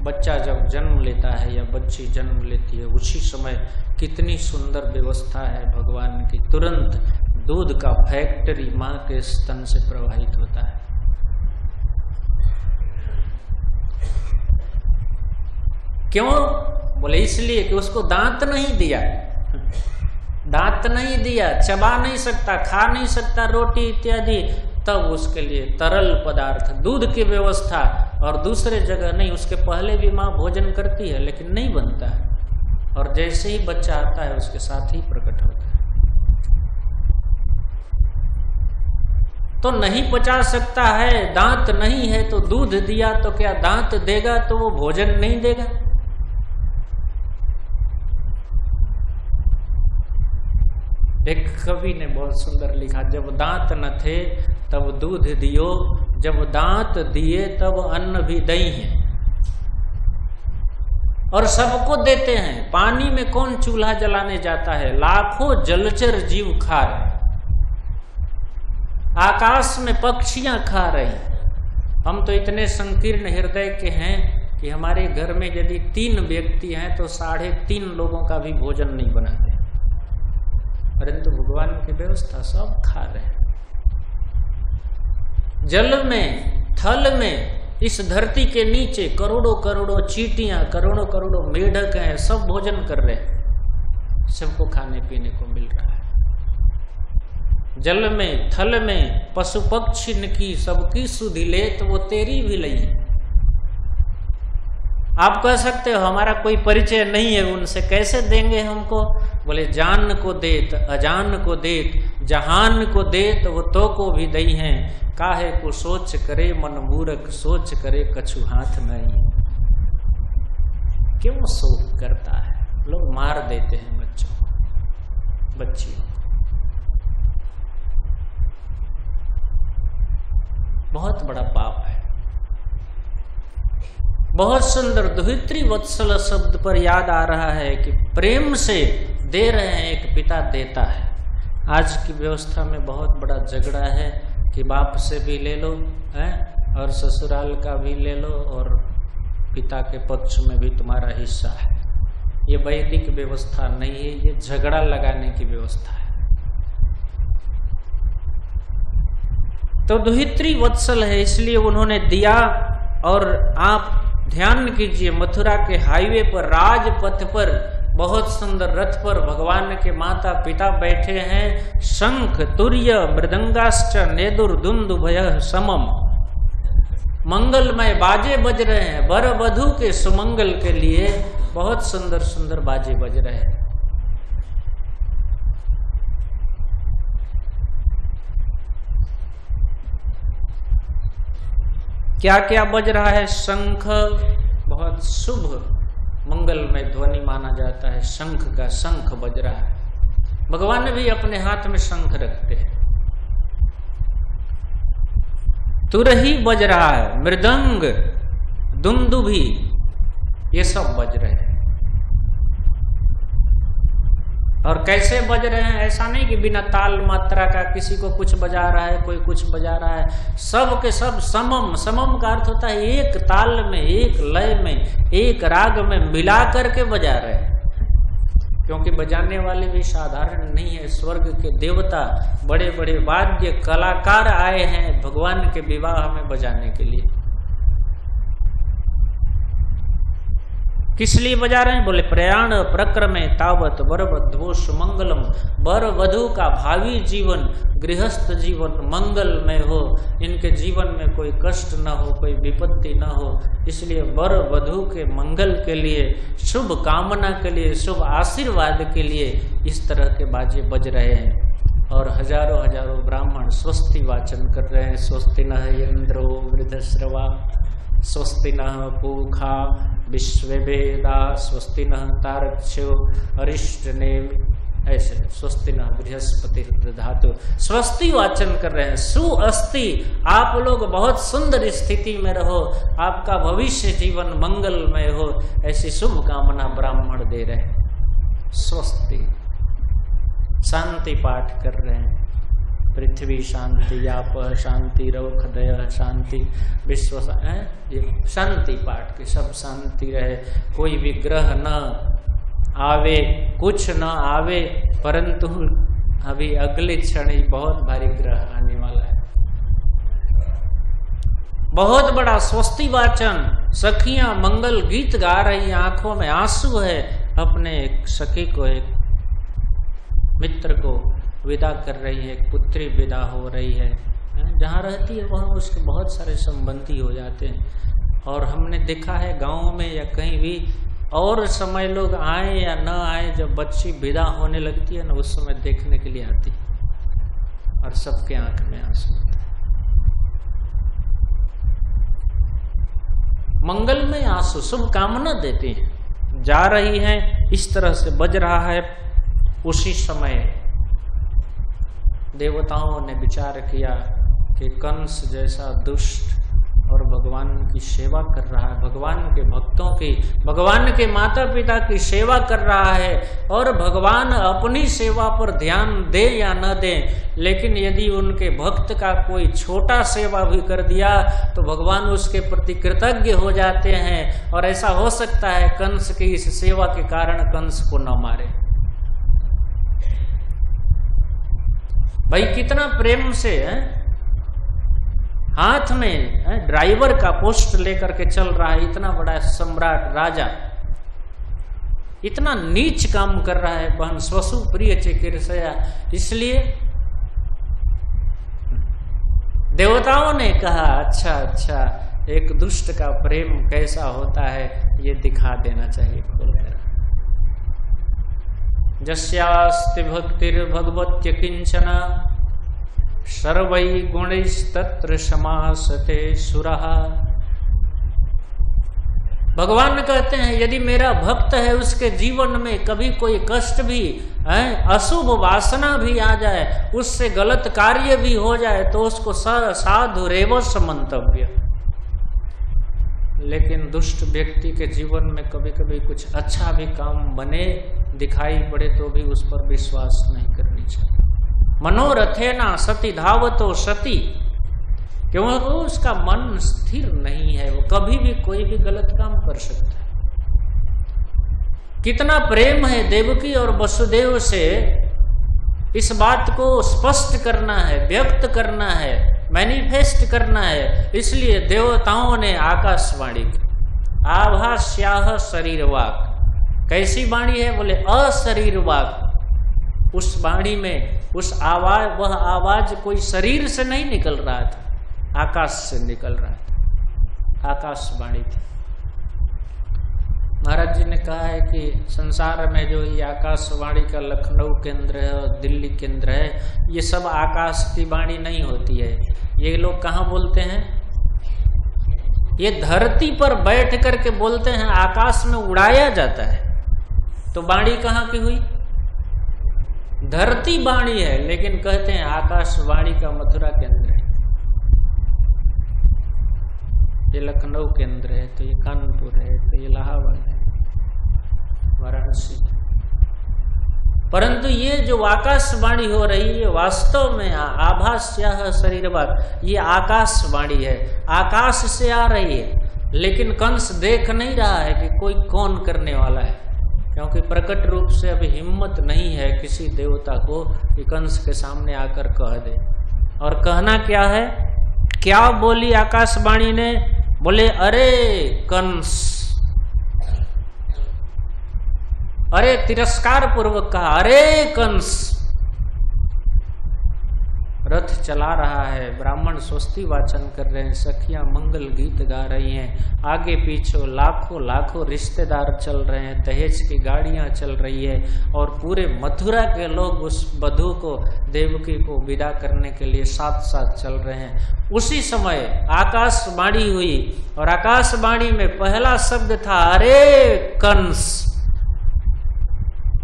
बच्चा जब जन्म लेता है या बच्ची जन्म लेती है, उसी समय कितनी सुंदर व्यवस्था है भगवान की। तुरंत दूध का फैक्ट्री मां के स्तन से प्रवाहित होता है। क्यों? बोले इसलिए कि उसको दांत नहीं दिया, दांत नहीं दिया, चबा नहीं सकता, खा नहीं सकता रोटी इत्यादि, तब उसके लिए तरल पदार्थ दूध की व्यवस्था। और दूसरे जगह नहीं, उसके पहले भी माँ भोजन करती है लेकिन नहीं बनता है, और जैसे ही बच्चा आता है उसके साथ ही प्रकट होता है। तो नहीं पचा सकता है, दांत नहीं है, तो दूध दिया तो क्या दांत देगा तो वो भोजन नहीं देगा? एक कवि ने बहुत सुंदर लिखा, जब दांत न थे तब दूध दियो, जब दांत दिए तब अन्न भी दई है। और सबको देते हैं। पानी में कौन चूल्हा जलाने जाता है? लाखों जलचर जीव खा रहे, आकाश में पक्षियां खा रही। हम तो इतने संकीर्ण हृदय के हैं कि हमारे घर में यदि 3 व्यक्ति हैं तो 3.5 लोगों का भी भोजन नहीं बनाते, परंतु भगवान की व्यवस्था सब खा रहे हैं। जल में, थल में, इस धरती के नीचे करोड़ों करोड़ों चींटियां, करोड़ों करोड़ों मेढक हैं, सब भोजन कर रहे हैं, सबको खाने पीने को मिल रहा है। जल में, थल में, पशु पक्षी की सबकी सुधि ले तो वो तेरी भी लई। आप कह सकते हो हमारा कोई परिचय नहीं है उनसे, कैसे देंगे हमको? बोले जान को देत, अजान को देत, जहान को देत वो तो को भी दई हैं। काहे को सोच करे मन मूर्ख, सोच करे कछु हाथ नहीं। क्यों शोक करता है? लोग मार देते हैं बच्चों को, बच्चियों। बहुत बड़ा पाप है। बहुत सुंदर दुहित्री वत्सल शब्द पर याद आ रहा है कि प्रेम से दे रहे हैं, एक पिता देता है। आज की व्यवस्था में बहुत बड़ा झगड़ा है कि बाप से भी ले लो है और ससुराल का भी ले लो और पिता के पक्ष में भी तुम्हारा हिस्सा है। ये वैदिक व्यवस्था नहीं है, ये झगड़ा लगाने की व्यवस्था है। तो दुहित्री वत्सल है इसलिए उन्होंने दिया। और आप ध्यान कीजिए, मथुरा के हाईवे पर, राजपथ पर, बहुत सुंदर रथ पर भगवान के माता पिता बैठे हैं। शंख तुर्य मृदंगाश्च नेदुर दुंदुभयः समम, मंगलमय बाजे बज रहे हैं। वर वधू के सुमंगल के लिए बहुत सुंदर सुंदर बाजे बज रहे हैं। क्या क्या बज रहा है? शंख, बहुत शुभ मंगलमय ध्वनि माना जाता है, शंख का शंख बज रहा है। भगवान भी अपने हाथ में शंख रखते हैं। तुरही बज रहा है, मृदंग, दुंदुभी, ये सब बज रहे हैं। और कैसे बज रहे हैं? ऐसा नहीं कि बिना ताल मात्रा का किसी को कुछ बजा रहा है, कोई कुछ बजा रहा है। सब के सब समम, समम का अर्थ होता है एक ताल में, एक लय में, एक राग में मिला करके बजा रहे हैं। क्योंकि बजाने वाले भी साधारण नहीं है, स्वर्ग के देवता, बड़े बड़े वाद्य कलाकार आए हैं भगवान के विवाह में बजाने के लिए। किस लिए बजा रहे हैं? बोले प्रयाण प्रक्रमे तावत वर वधू सुमंगलम, वर वधू का भावी जीवन, गृहस्थ जीवन मंगलमय हो, इनके जीवन में कोई कष्ट न हो, कोई विपत्ति न हो। इसलिए वर वधू के मंगल के लिए, शुभ कामना के लिए, शुभ आशीर्वाद के लिए इस तरह के बाजे बज रहे हैं। और हजारों हजारों ब्राह्मण स्वस्ति वाचन कर रहे हैं। स्वस्ति नः इंद्रो वृद्धश्रवा, स्वस्ति नः पूखा विश्ववेदा, स्वस्ति नः तारक्ष्यो अरिष्टनेमि। ऐसे स्वस्ति न बृहस्पति धातु स्वस्ति वाचन कर रहे हैं। सुअस्ति, आप लोग बहुत सुंदर स्थिति में रहो, आपका भविष्य जीवन मंगलमय हो, ऐसी शुभ कामना ब्राह्मण दे रहे हैं। स्वस्ति, शांति पाठ कर रहे हैं। पृथ्वी शांति, आप शांति, रौखदय शांति, विश्व ये शांति पाठ के सब शांति रहे, कोई विग्रह न आवे, कुछ न आवे, परंतु अभी अगले क्षण ही बहुत भारी ग्रह आने वाला है। बहुत बड़ा स्वस्ति वाचन, सखियां मंगल गीत गा रही, आंखों में आंसू है, अपने एक सखी को, एक मित्र को विदा कर रही है, एक पुत्री विदा हो रही है। जहाँ रहती है वहाँ उसके बहुत सारे संबंधी हो जाते हैं। और हमने देखा है गाँव में या कहीं भी, और समय लोग आए या न आए, जब बच्ची विदा होने लगती है ना, उस समय देखने के लिए आती है और सबके आंख में आंसू होता है। मंगल में आंसू शुभकामना देते हैं। जा रही हैं, इस तरह से बज रहा है। उसी समय देवताओं ने विचार किया कि कंस जैसा दुष्ट और भगवान की सेवा कर रहा है, भगवान के भक्तों की, भगवान के माता पिता की सेवा कर रहा है, और भगवान अपनी सेवा पर ध्यान दे या न दे, लेकिन यदि उनके भक्त का कोई छोटा सेवा भी कर दिया तो भगवान उसके प्रति कृतज्ञ हो जाते हैं, और ऐसा हो सकता है कंस की इस सेवा के कारण कंस को न मारे। भाई कितना प्रेम से हाथ में ड्राइवर का पोस्ट लेकर के चल रहा है, इतना बड़ा सम्राट राजा इतना नीच काम कर रहा है। बहन स्वसु प्रिय चिकित्सया, इसलिए देवताओं ने कहा अच्छा अच्छा, एक दुष्ट का प्रेम कैसा होता है ये दिखा देना चाहिए खोलकर। जस्यास्ति भक्तिर्भगवत्य किंचना सर्वै गुणैस्तत्र समासते सुरः। भगवान कहते हैं यदि मेरा भक्त है उसके जीवन में कभी कोई कष्ट भी अशुभ वासना भी आ जाए, उससे गलत कार्य भी हो जाए तो उसको साधुरेव समंतव्य। लेकिन दुष्ट व्यक्ति के जीवन में कभी कभी कुछ अच्छा भी काम बने दिखाई पड़े तो भी उस पर विश्वास नहीं करनी चाहिए। मनोरथेना सती धावतो सती, क्योंकि उसका मन स्थिर नहीं है, वो कभी भी कोई भी गलत काम कर सकता है। कितना प्रेम है देवकी और वसुदेव से, इस बात को स्पष्ट करना है, व्यक्त करना है, मैनिफेस्ट करना है। इसलिए देवताओं ने आकाशवाणी की, आभास्याह शरीर वाक। कैसी वाणी है? बोले अशरीर वाक। उस वाणी में उस आवाज, वह आवाज कोई शरीर से नहीं निकल रहा था, आकाश से निकल रहा था, आकाशवाणी थी। महाराज जी ने कहा है कि संसार में जो ये आकाशवाणी का लखनऊ केंद्र है और दिल्ली केंद्र है, ये सब आकाश की वाणी नहीं होती है। ये लोग कहाँ बोलते हैं? ये धरती पर बैठ करके बोलते हैं, आकाश में उड़ाया जाता है। तो वाणी कहाँ की हुई? धरती वाणी है, लेकिन कहते हैं आकाशवाणी का मथुरा केंद्र है, ये लखनऊ केंद्र है, तो ये कानपुर है, तो ये इलाहाबाद है, वाराणसी। परंतु ये जो आकाशवाणी हो रही है वास्तव में आभास्याह शरीरवाक, ये आकाशवाणी है, आकाश से आ रही है। लेकिन कंस देख नहीं रहा है कि कोई कौन करने वाला है, क्योंकि प्रकट रूप से अभी हिम्मत नहीं है किसी देवता को कि कंस के सामने आकर कह दे। और कहना क्या है? क्या बोली आकाशवाणी ने? बोले अरे कंस, अरे तिरस्कार पूर्वक कहा, अरे कंस। रथ चला रहा है, ब्राह्मण स्वस्ति वाचन कर रहे हैं, सखियां मंगल गीत गा रही हैं, आगे पीछे लाखों लाखों रिश्तेदार चल रहे हैं, दहेज की गाड़ियां चल रही है, और पूरे मथुरा के लोग उस वधू को, देवकी को विदा करने के लिए साथ साथ चल रहे हैं। उसी समय आकाशवाणी हुई, और आकाशवाणी में पहला शब्द था अरे कंस।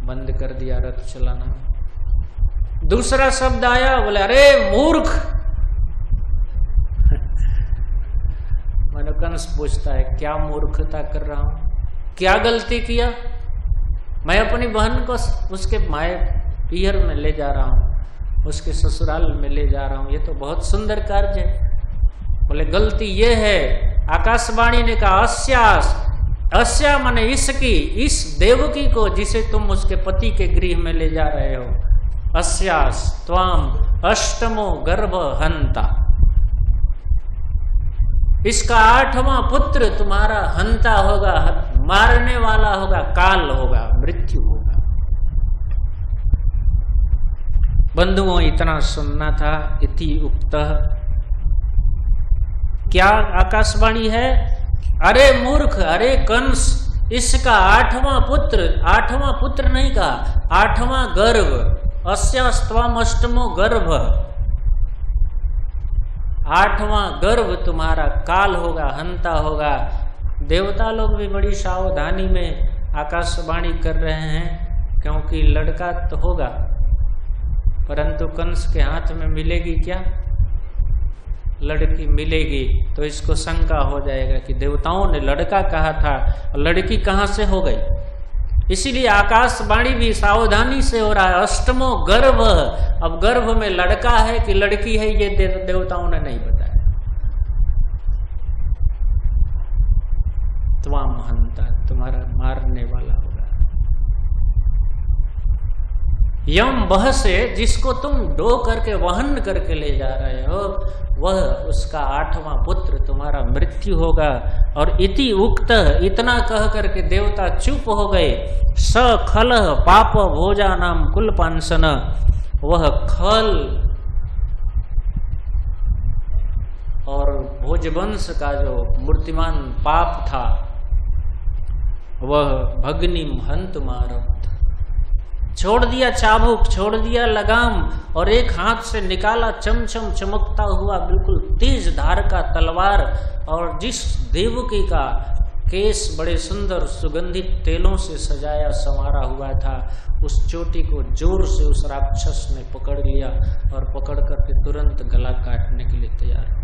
बंद कर दिया रथ चलाना। दूसरा शब्द आया, बोले अरे मूर्ख। कंस पूछता है क्या मूर्खता कर रहा हूं, क्या गलती किया? मैं अपनी बहन को उसके माए पियर में ले जा रहा हूं, उसके ससुराल में ले जा रहा हूं, ये तो बहुत सुंदर कार्य है। बोले गलती ये है, आकाशवाणी ने कहा अस्यास, अस्या माने इसकी, इस देवकी को जिसे तुम उसके पति के गृह में ले जा रहे हो, अस्यास त्वाम अष्टमो गर्भ हंता, इसका 8वां पुत्र तुम्हारा हंता होगा, मारने वाला होगा, काल होगा, मृत्यु होगा। बंधुओं इतना सुनना था। इति उक्तः, क्या आकाशवाणी है? अरे मूर्ख, अरे कंस, इसका 8वां पुत्र नहीं कहा, 8वां गर्भ, अस्यास्त्वम अष्टमो गर्भ, 8वां गर्भ तुम्हारा काल होगा, हंता होगा। देवता लोग भी बड़ी सावधानी में आकाशवाणी कर रहे हैं, क्योंकि लड़का तो होगा, परंतु कंस के हाथ में मिलेगी क्या? लड़की मिलेगी तो इसको शंका हो जाएगा कि देवताओं ने लड़का कहा था, लड़की कहाँ से हो गई। इसीलिए आकाशवाणी भी सावधानी से हो रहा है। अष्टमो गर्भ, अब गर्भ में लड़का है कि लड़की है ये देवताओं ने नहीं बताया। त्वाम हंता, तुम्हारा मारने वाला होगा। यम वह से, जिसको तुम डो करके वहन करके ले जा रहे हो, वह उसका 8वां पुत्र तुम्हारा मृत्यु होगा। और इति उक्त, इतना कह करके देवता चुप हो गए। स खल पाप भोजा नाम कुलपांसन, वह खल और भोजवंश का जो मूर्तिमान पाप था, वह भग्निम हंत मारत, छोड़ दिया चाबुक, छोड़ दिया लगाम, और एक हाथ से निकाला चमचम चमकता हुआ बिल्कुल तेज धार का तलवार। और जिस देवकी का केस बड़े सुंदर सुगंधित तेलों से सजाया संवारा हुआ था, उस चोटी को जोर से उस राक्षस ने पकड़ लिया और पकड़ करके तुरंत गला काटने के लिए तैयार।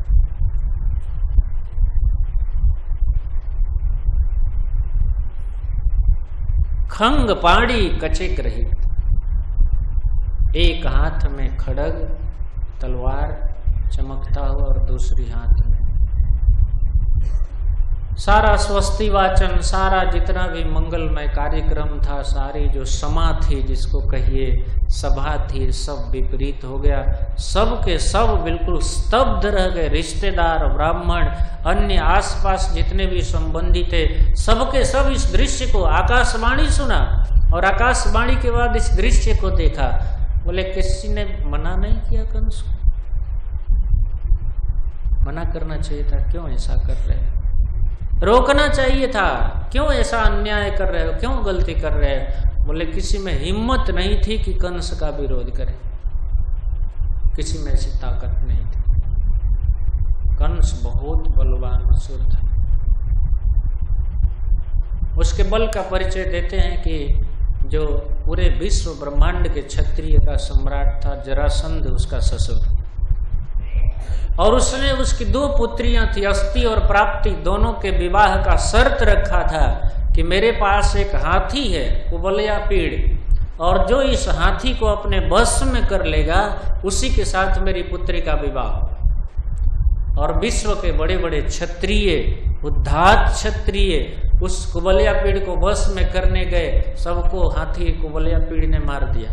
खंग पाड़ी कचेक रही, एक हाथ में खड्ग तलवार चमकता हुआ और दूसरी हाथ में सारा स्वस्ति वाचन, सारा जितना भी मंगलमय कार्यक्रम था, सारी जो समा थी, जिसको कहिए सभा थी, सब विपरीत हो गया। सब के सब बिल्कुल स्तब्ध रह गए। रिश्तेदार, ब्राह्मण, अन्य आसपास जितने भी संबंधी थे, सबके सब इस दृश्य को, आकाशवाणी सुना और आकाशवाणी के बाद इस दृश्य को देखा। बोले किसी ने मना नहीं किया कंस को? मना करना चाहिए था, क्यों ऐसा कर रहे हैं? रोकना चाहिए था, क्यों ऐसा अन्याय कर रहे हो, क्यों गलती कर रहे हो? बोले किसी में हिम्मत नहीं थी कि कंस का विरोध करे, किसी में ऐसी ताकत नहीं थी। कंस बहुत बलवान असुर था। उसके बल का परिचय देते हैं कि जो पूरे विश्व ब्रह्मांड के क्षत्रिय का सम्राट था, जरासंध उसका ससुर, और उसने उसकी 2 पुत्रियां थी, अस्ति और प्राप्ति, दोनों के विवाह का शर्त रखा था कि मेरे पास एक हाथी है, कुबलया पीड़, और जो इस हाथी को अपने वश में कर लेगा उसी के साथ मेरी पुत्री का विवाह। और विश्व के बड़े बड़े क्षत्रिय, उद्धात क्षत्रिय उस कुबलया पीड़ को वश में करने गए, सबको हाथी कुबलया पीड़ ने मार दिया।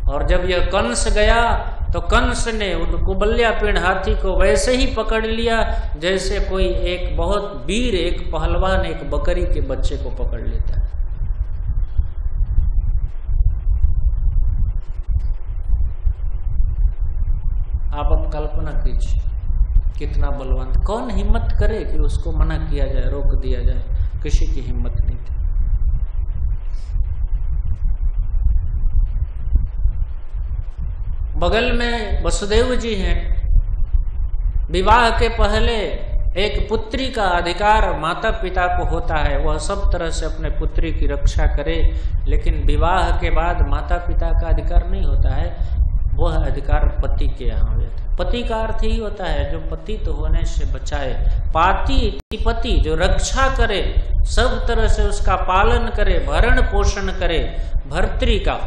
और जब यह कंस गया तो कंस ने उन कुबलया पीड़ हाथी को वैसे ही पकड़ लिया जैसे कोई एक बहुत वीर, एक पहलवान एक बकरी के बच्चे को पकड़ लेता है। आप अब कल्पना कीजिए कितना बलवान, कौन हिम्मत करे कि उसको मना किया जाए, रोक दिया जाए? किसी की हिम्मत नहीं थी। बगल में वसुदेव जी हैं। विवाह के पहले एक पुत्री का अधिकार माता पिता को होता है, वह सब तरह से अपने पुत्री की रक्षा करे, लेकिन विवाह के बाद माता पिता का अधिकार नहीं होता है, वह अधिकार पति के यहाँ होता है। पति का अर्थ ही होता है जो पतित होने से बचाए, पाति पति जो रक्षा करे, सब तरह से उसका पालन करे, भरण पोषण करे, भर्तृ का,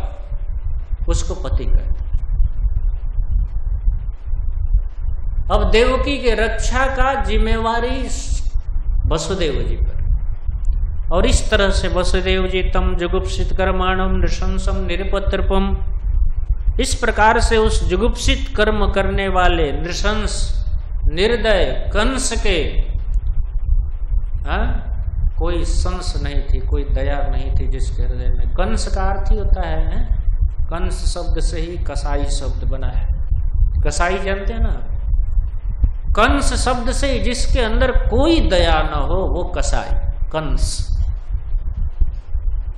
उसको पति करे। अब देवकी के रक्षा का जिम्मेवारी वसुदेव जी पर, और इस तरह से वसुदेव जी तम जुगुप्सित कर्माणम नृशंसम निरपत्रपम, इस प्रकार से उस जुगुप्सित कर्म करने वाले नृशंस निर्दय कंस के कोई संस नहीं थी, कोई दया नहीं थी जिसके हृदय में। कंस का अर्थ ही होता है, कंस शब्द से ही कसाई शब्द बना है। कसाई जानते हैं ना, कंस शब्द से जिसके अंदर कोई दया न हो वो कसाई, कंस।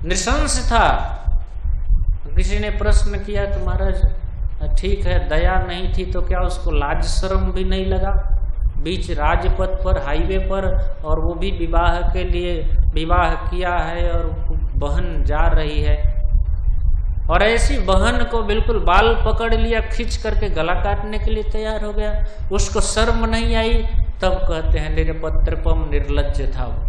नृशंस था। किसी ने प्रश्न किया कि महाराज ठीक है दया नहीं थी तो क्या उसको लाज शर्म भी नहीं लगा, बीच राजपथ पर हाईवे पर, और वो भी विवाह के लिए विवाह किया है और बहन जा रही है, और ऐसी बहन को बिल्कुल बाल पकड़ लिया, खींच करके गला काटने के लिए तैयार हो गया, उसको शर्म नहीं आई, तब कहते हैं निरपत्रपम, निर्लज्ज था वो।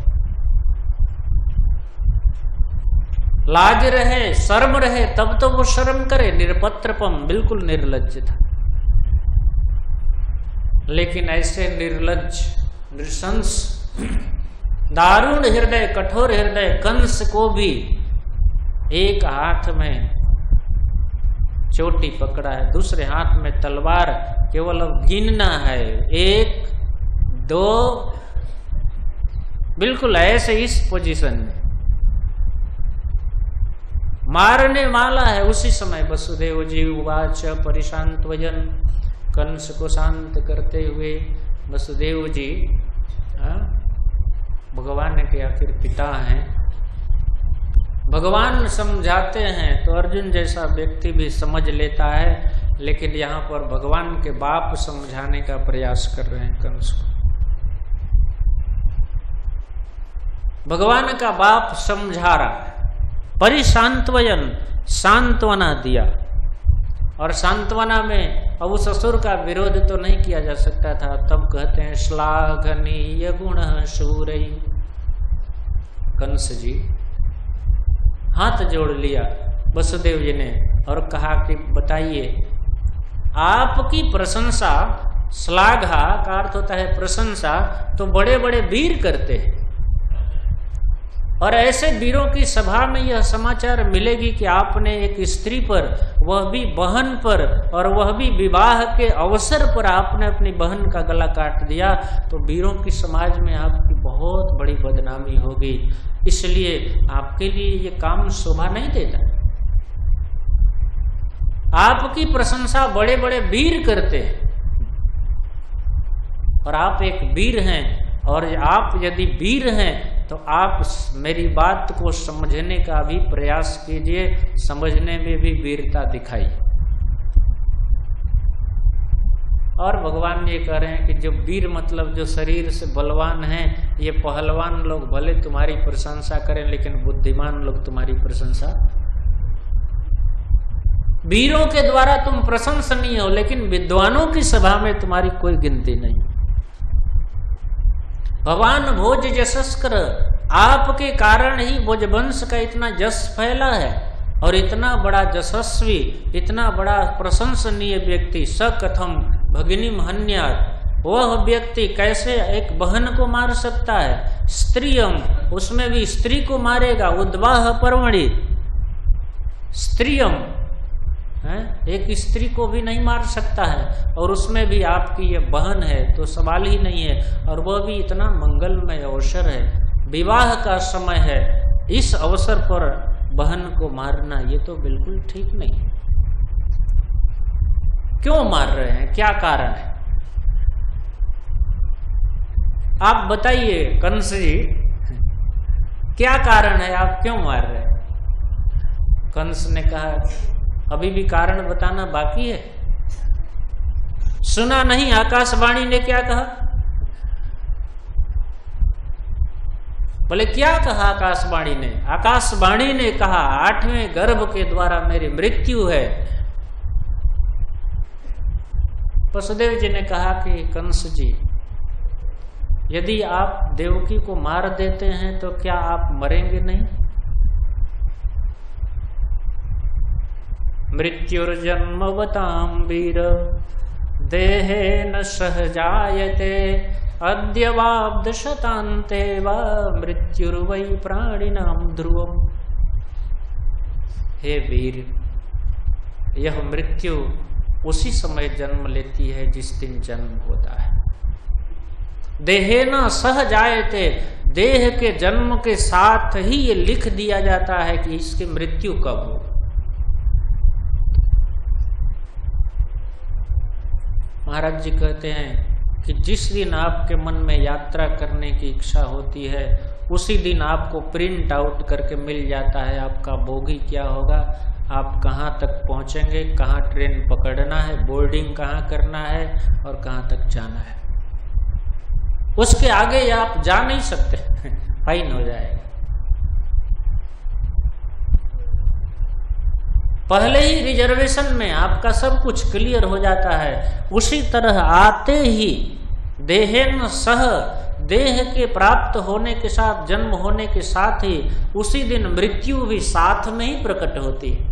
लाज रहे शर्म रहे तब तो वो शर्म करे, निरपत्रपम बिल्कुल निर्लज्ज था। लेकिन ऐसे निर्लज्ज नृशंस दारुण हृदय कठोर हृदय कंस को भी एक हाथ में चोटी पकड़ा है, दूसरे हाथ में तलवार, केवल अब गिनना है 1 2, बिल्कुल ऐसे इस पोजीशन में मारने वाला है। उसी समय वसुदेव जी उवाच परिशांत वजन, कंस को शांत करते हुए वसुदेव जी भगवान के आखिर पिता हैं, भगवान समझाते हैं तो अर्जुन जैसा व्यक्ति भी समझ लेता है, लेकिन यहाँ पर भगवान के बाप समझाने का प्रयास कर रहे हैं कंस को। भगवान का बाप समझा रहा है, परिशांतवयन, सांत्वना दिया, और सांत्वना में अब उस असुर का विरोध तो नहीं किया जा सकता था। तब कहते हैं श्लाघनीय गुण शूरई, कंस जी हाथ जोड़ लिया वसुदेव जी ने और कहा कि बताइए आपकी प्रशंसा, श्लाघा का अर्थ होता है प्रशंसा, तो बड़े बड़े वीर करते हैं, और ऐसे वीरों की सभा में यह समाचार मिलेगी कि आपने एक स्त्री पर, वह भी बहन पर, और वह भी विवाह के अवसर पर आपने अपनी बहन का गला काट दिया, तो वीरों की समाज में आपकी बहुत बड़ी बदनामी होगी, इसलिए आपके लिए ये काम शोभा नहीं देता। आपकी प्रशंसा बड़े बड़े वीर करते हैं, और आप एक वीर हैं, और आप यदि वीर हैं तो आप मेरी बात को समझने का भी प्रयास कीजिए, समझने में भी वीरता दिखाई। और भगवान ये कह रहे हैं कि जो वीर मतलब जो शरीर से बलवान हैं, ये पहलवान लोग भले तुम्हारी प्रशंसा करें, लेकिन बुद्धिमान लोग तुम्हारी प्रशंसा, वीरों के द्वारा तुम प्रशंसनीय हो, लेकिन विद्वानों की सभा में तुम्हारी कोई गिनती नहीं। भगवान भोज जशस्कर, आपके कारण ही भोजवंश का इतना जस फैला है, और इतना बड़ा यशस्वी, इतना बड़ा प्रशंसनीय व्यक्ति, स कथम भगिनीम हन्यात्, वह व्यक्ति कैसे एक बहन को मार सकता है, स्त्रियम, उसमें भी स्त्री को मारेगा, उद्वाह पर्वणि, स्त्रियम, एक स्त्री को भी नहीं मार सकता है, और उसमें भी आपकी ये बहन है तो सवाल ही नहीं है, और वह भी इतना मंगलमय अवसर है, विवाह का समय है, इस अवसर पर बहन को मारना ये तो बिल्कुल ठीक नहीं। क्यों मार रहे हैं, क्या कारण है, आप बताइए कंस जी, क्या कारण है, आप क्यों मार रहे हैं? कंस ने कहा अभी भी कारण बताना बाकी है, सुना नहीं आकाशवाणी ने क्या कहा? बोले क्या कहा आकाशवाणी ने? आकाशवाणी ने कहा 8वें गर्भ के द्वारा मेरी मृत्यु है। वसुदेव जी ने कहा कि कंस जी, यदि आप देवकी को मार देते हैं तो क्या आप मरेंगे नहीं? मृत्युर्जन्मवतां वीर देहेन सहजायते अद्यवाब्दशतान्ते वा मृत्युर्वै प्राणिनां ध्रुवम्। हे वीर, यह मृत्यु उसी समय जन्म लेती है जिस दिन जन्म होता है। देहेन सहजायते, देह के जन्म के साथ ही ये लिख दिया जाता है कि इसकी मृत्यु कब हो। महाराज जी कहते हैं कि जिस दिन आपके मन में यात्रा करने की इच्छा होती है उसी दिन आपको प्रिंट आउट करके मिल जाता है आपका बोगी क्या होगा, आप कहाँ तक पहुँचेंगे, कहाँ ट्रेन पकड़ना है, बोर्डिंग कहाँ करना है और कहाँ तक जाना है। उसके आगे आप जा नहीं सकते, फाइन हो जाएगा। पहले ही रिजर्वेशन में आपका सब कुछ क्लियर हो जाता है। उसी तरह आते ही देहेन सह, देह के प्राप्त होने के साथ, जन्म होने के साथ ही उसी दिन मृत्यु भी साथ में ही प्रकट होती है।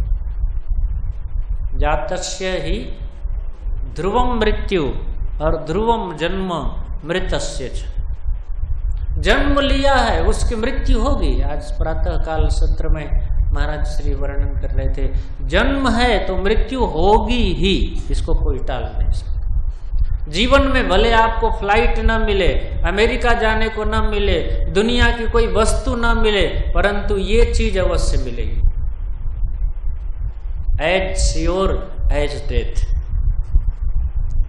जातस्य ही ध्रुवम मृत्यु और ध्रुवम जन्म मृतस्य च। जन्म लिया है उसकी मृत्यु होगी। आज प्रातः काल सत्र में महाराज श्री वर्णन कर रहे थे, जन्म है तो मृत्यु होगी ही, इसको कोई टाल नहीं सकता। जीवन में भले आपको फ्लाइट न मिले, अमेरिका जाने को न मिले, दुनिया की कोई वस्तु न मिले, परंतु ये चीज अवश्य मिलेगी, एज श्योर एज डेथ।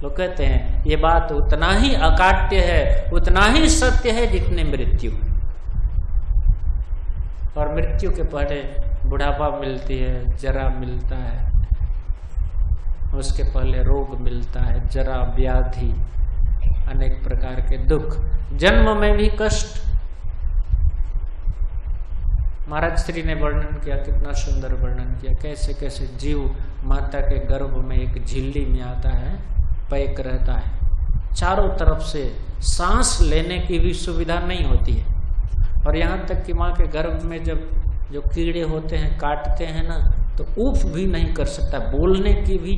लोग कहते हैं ये बात उतना ही अकाट्य है, उतना ही सत्य है जितने मृत्यु। और मृत्यु के पहले बुढ़ापा मिलती है, जरा मिलता है, उसके पहले रोग मिलता है, जरा, व्याधि, अनेक प्रकार के दुख, जन्म में भी कष्ट। महाराज श्री ने वर्णन किया, कितना सुंदर वर्णन किया, कैसे कैसे जीव माता के गर्भ में एक झिल्ली में आता है, पैक रहता है, चारों तरफ से सांस लेने की भी सुविधा नहीं होती है। और यहाँ तक कि माँ के गर्भ में जब जो कीड़े होते हैं काटते हैं ना, तो ऊफ भी नहीं कर सकता, बोलने की भी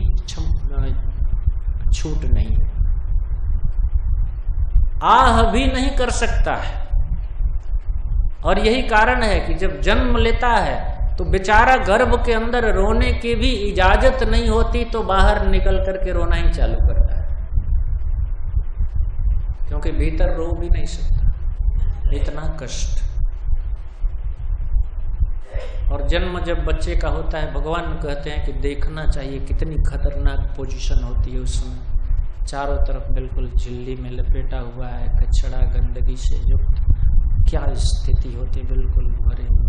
छूट नहीं है, आह भी नहीं कर सकता है। और यही कारण है कि जब जन्म लेता है तो बेचारा गर्भ के अंदर रोने की भी इजाजत नहीं होती, तो बाहर निकल करके रोना ही चालू करता है, क्योंकि भीतर रो भी नहीं सकता, इतना कष्ट। और जन्म जब बच्चे का होता है, भगवान कहते हैं कि देखना चाहिए कितनी खतरनाक पोजीशन होती है उस समय। चारों तरफ बिल्कुल झिल्ली में लपेटा हुआ है, कचड़ा गंदगी से युक्त, क्या स्थिति होती है, बिल्कुल भरे हुए।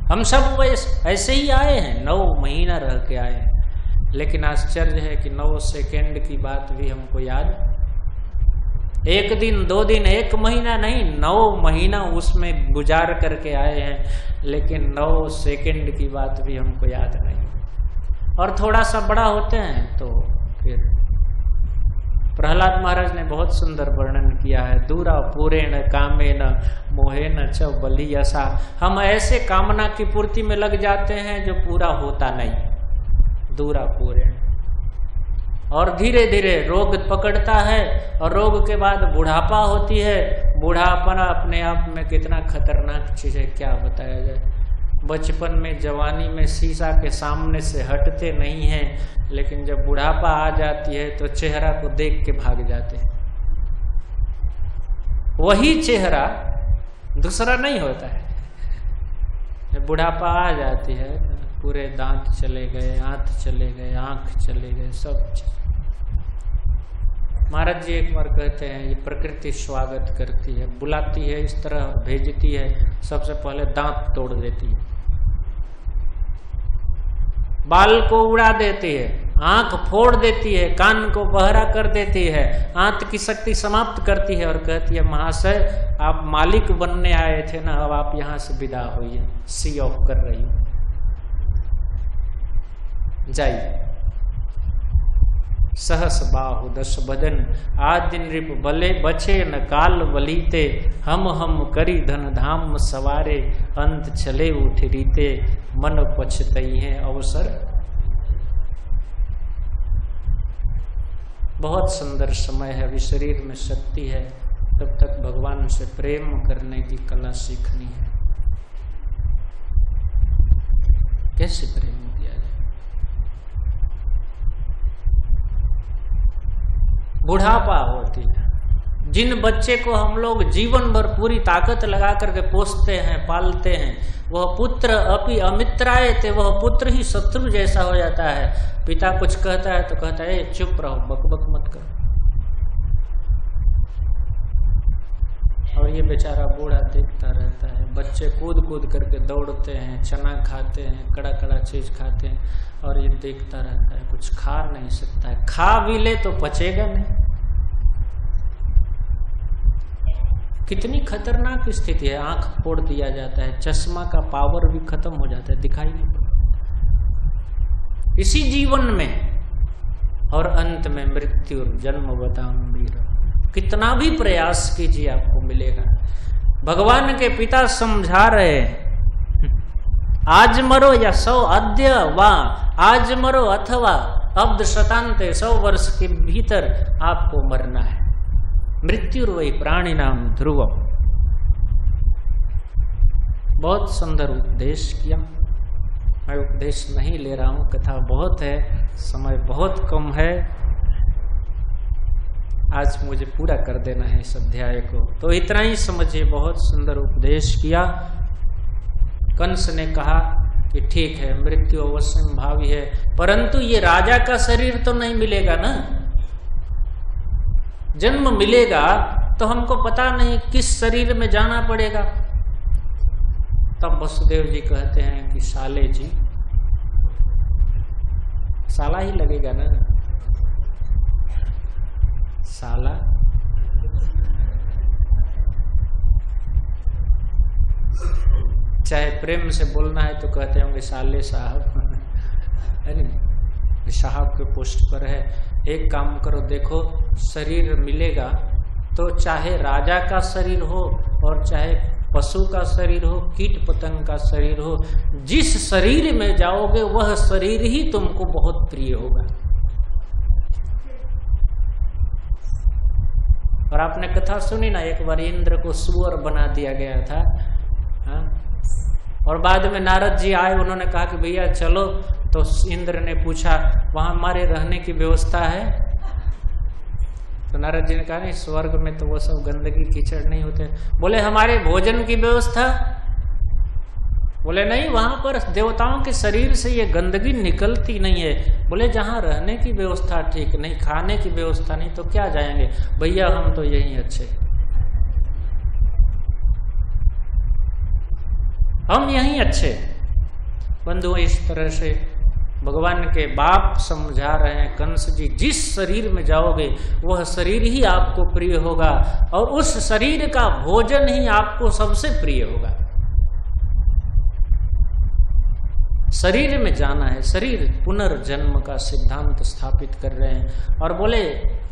हम सब ऐसे ही आए हैं, 9 महीना रह के आए हैं, लेकिन आश्चर्य है कि 9 सेकेंड की बात भी हमको याद, 1 दिन 2 दिन 1 महीना नहीं, 9 महीना उसमें गुजार करके आए हैं, लेकिन 9 सेकंड की बात भी हमको याद नहीं। और थोड़ा सा बड़ा होते हैं तो फिर प्रहलाद महाराज ने बहुत सुंदर वर्णन किया है, दूरा पूरेण कामेन मोहेन च बलियसा। हम ऐसे कामना की पूर्ति में लग जाते हैं जो पूरा होता नहीं, दूरा पूरेण। और धीरे धीरे रोग पकड़ता है, और रोग के बाद बुढ़ापा होती है। बुढ़ापा अपने आप में कितना खतरनाक चीज है, क्या बताया जाए। बचपन में, जवानी में शीशा के सामने से हटते नहीं हैं, लेकिन जब बुढ़ापा आ जाती है तो चेहरा को देख के भाग जाते हैं। वही चेहरा दूसरा नहीं होता है। जब बुढ़ापा आ जाती है, पूरे दांत चले गए, हाथ चले गए, आंख चले गए, सब। महाराज जी एक बार कहते हैं, ये प्रकृति स्वागत करती है, बुलाती है, इस तरह भेजती है, सबसे पहले दांत तोड़ देती है, बाल को उड़ा देती है, आंख फोड़ देती है, कान को बहरा कर देती है, आंत की शक्ति समाप्त करती है और कहती है महाशय आप मालिक बनने आए थे ना, अब आप यहां से विदा होइए, सी ऑफ कर रही हूं, जाइए। सहस बाहु दस बदन आदि नृप बले बचे न काल बलीते, हम करी धन धाम सवारे, अंत चले उठ रीते, मन पछतई है अवसर। बहुत सुंदर समय है, अभी शरीर में शक्ति है, तब तक भगवान से प्रेम करने की कला सीखनी है। कैसे प्रेम किया जाए? बुढ़ापा होती है, जिन बच्चे को हम लोग जीवन भर पूरी ताकत लगा करके पोसते हैं, पालते हैं, वह पुत्र अपि अमित्राय थे, वह पुत्र ही शत्रु जैसा हो जाता है। पिता कुछ कहता है तो कहता है चुप रहो, बकबक मत करो, और ये बेचारा बूढ़ा देखता रहता है। बच्चे कूद कूद करके दौड़ते हैं, चना खाते हैं, कड़ा कड़ा चीज खाते हैं, और ये देखता रहता है, कुछ खा नहीं सकता है। खा भी ले तो पचेगा नहीं। कितनी खतरनाक स्थिति है। आंख फोड़ दिया जाता है, चश्मा का पावर भी खत्म हो जाता है, दिखाई नहीं पड़ता इसी जीवन में, और अंत में मृत्यु जन्म बताऊंगी। कितना भी प्रयास कीजिए आपको मिलेगा। भगवान के पिता समझा रहे आज मरो या 100 अद्य वा, आज मरो अथवा अब्द शतान्ते, 100 वर्ष के भीतर आपको मरना है। मृत्यु वही प्राणी नाम ध्रुवम। बहुत सुंदर उपदेश किया। मैं उपदेश नहीं ले रहा हूं, कथा बहुत है, समय बहुत कम है। आज मुझे पूरा कर देना है इस अध्याय को, तो इतना ही समझिए। बहुत सुंदर उपदेश किया। कंस ने कहा कि ठीक है मृत्यु अवश्य भावी है, परंतु ये राजा का शरीर तो नहीं मिलेगा ना। जन्म मिलेगा तो हमको पता नहीं किस शरीर में जाना पड़ेगा। तब वसुदेव जी कहते हैं कि साले जी, साला ही लगेगा ना, साला। चाहे प्रेम से बोलना है तो कहते होंगे साले साहब, है नहीं, साहब के पोस्ट पर है। एक काम करो, देखो शरीर मिलेगा तो चाहे राजा का शरीर हो और चाहे पशु का शरीर हो, कीट पतंग का शरीर हो, जिस शरीर में जाओगे वह शरीर ही तुमको बहुत प्रिय होगा। और आपने कथा सुनी ना, एक बार इंद्र को सुअर बना दिया गया था। हाँ? और बाद में नारद जी आए, उन्होंने कहा कि भैया चलो, तो इंद्र ने पूछा वहां हमारे रहने की व्यवस्था है? तो नारद जी ने कहा नहीं, स्वर्ग में तो वो सब गंदगी कीचड़ नहीं होते। बोले हमारे भोजन की व्यवस्था? बोले नहीं, वहां पर देवताओं के शरीर से ये गंदगी निकलती नहीं है। बोले जहां रहने की व्यवस्था ठीक नहीं, खाने की व्यवस्था नहीं, तो क्या जाएंगे? भैया हम तो यही अच्छे, हम यही अच्छे। बंधु, इस तरह से भगवान के बाप समझा रहे हैं, कंस जी जिस शरीर में जाओगे वह शरीर ही आपको प्रिय होगा, और उस शरीर का भोजन ही आपको सबसे प्रिय होगा। शरीर में जाना है, शरीर पुनर्जन्म का सिद्धांत स्थापित कर रहे हैं। और बोले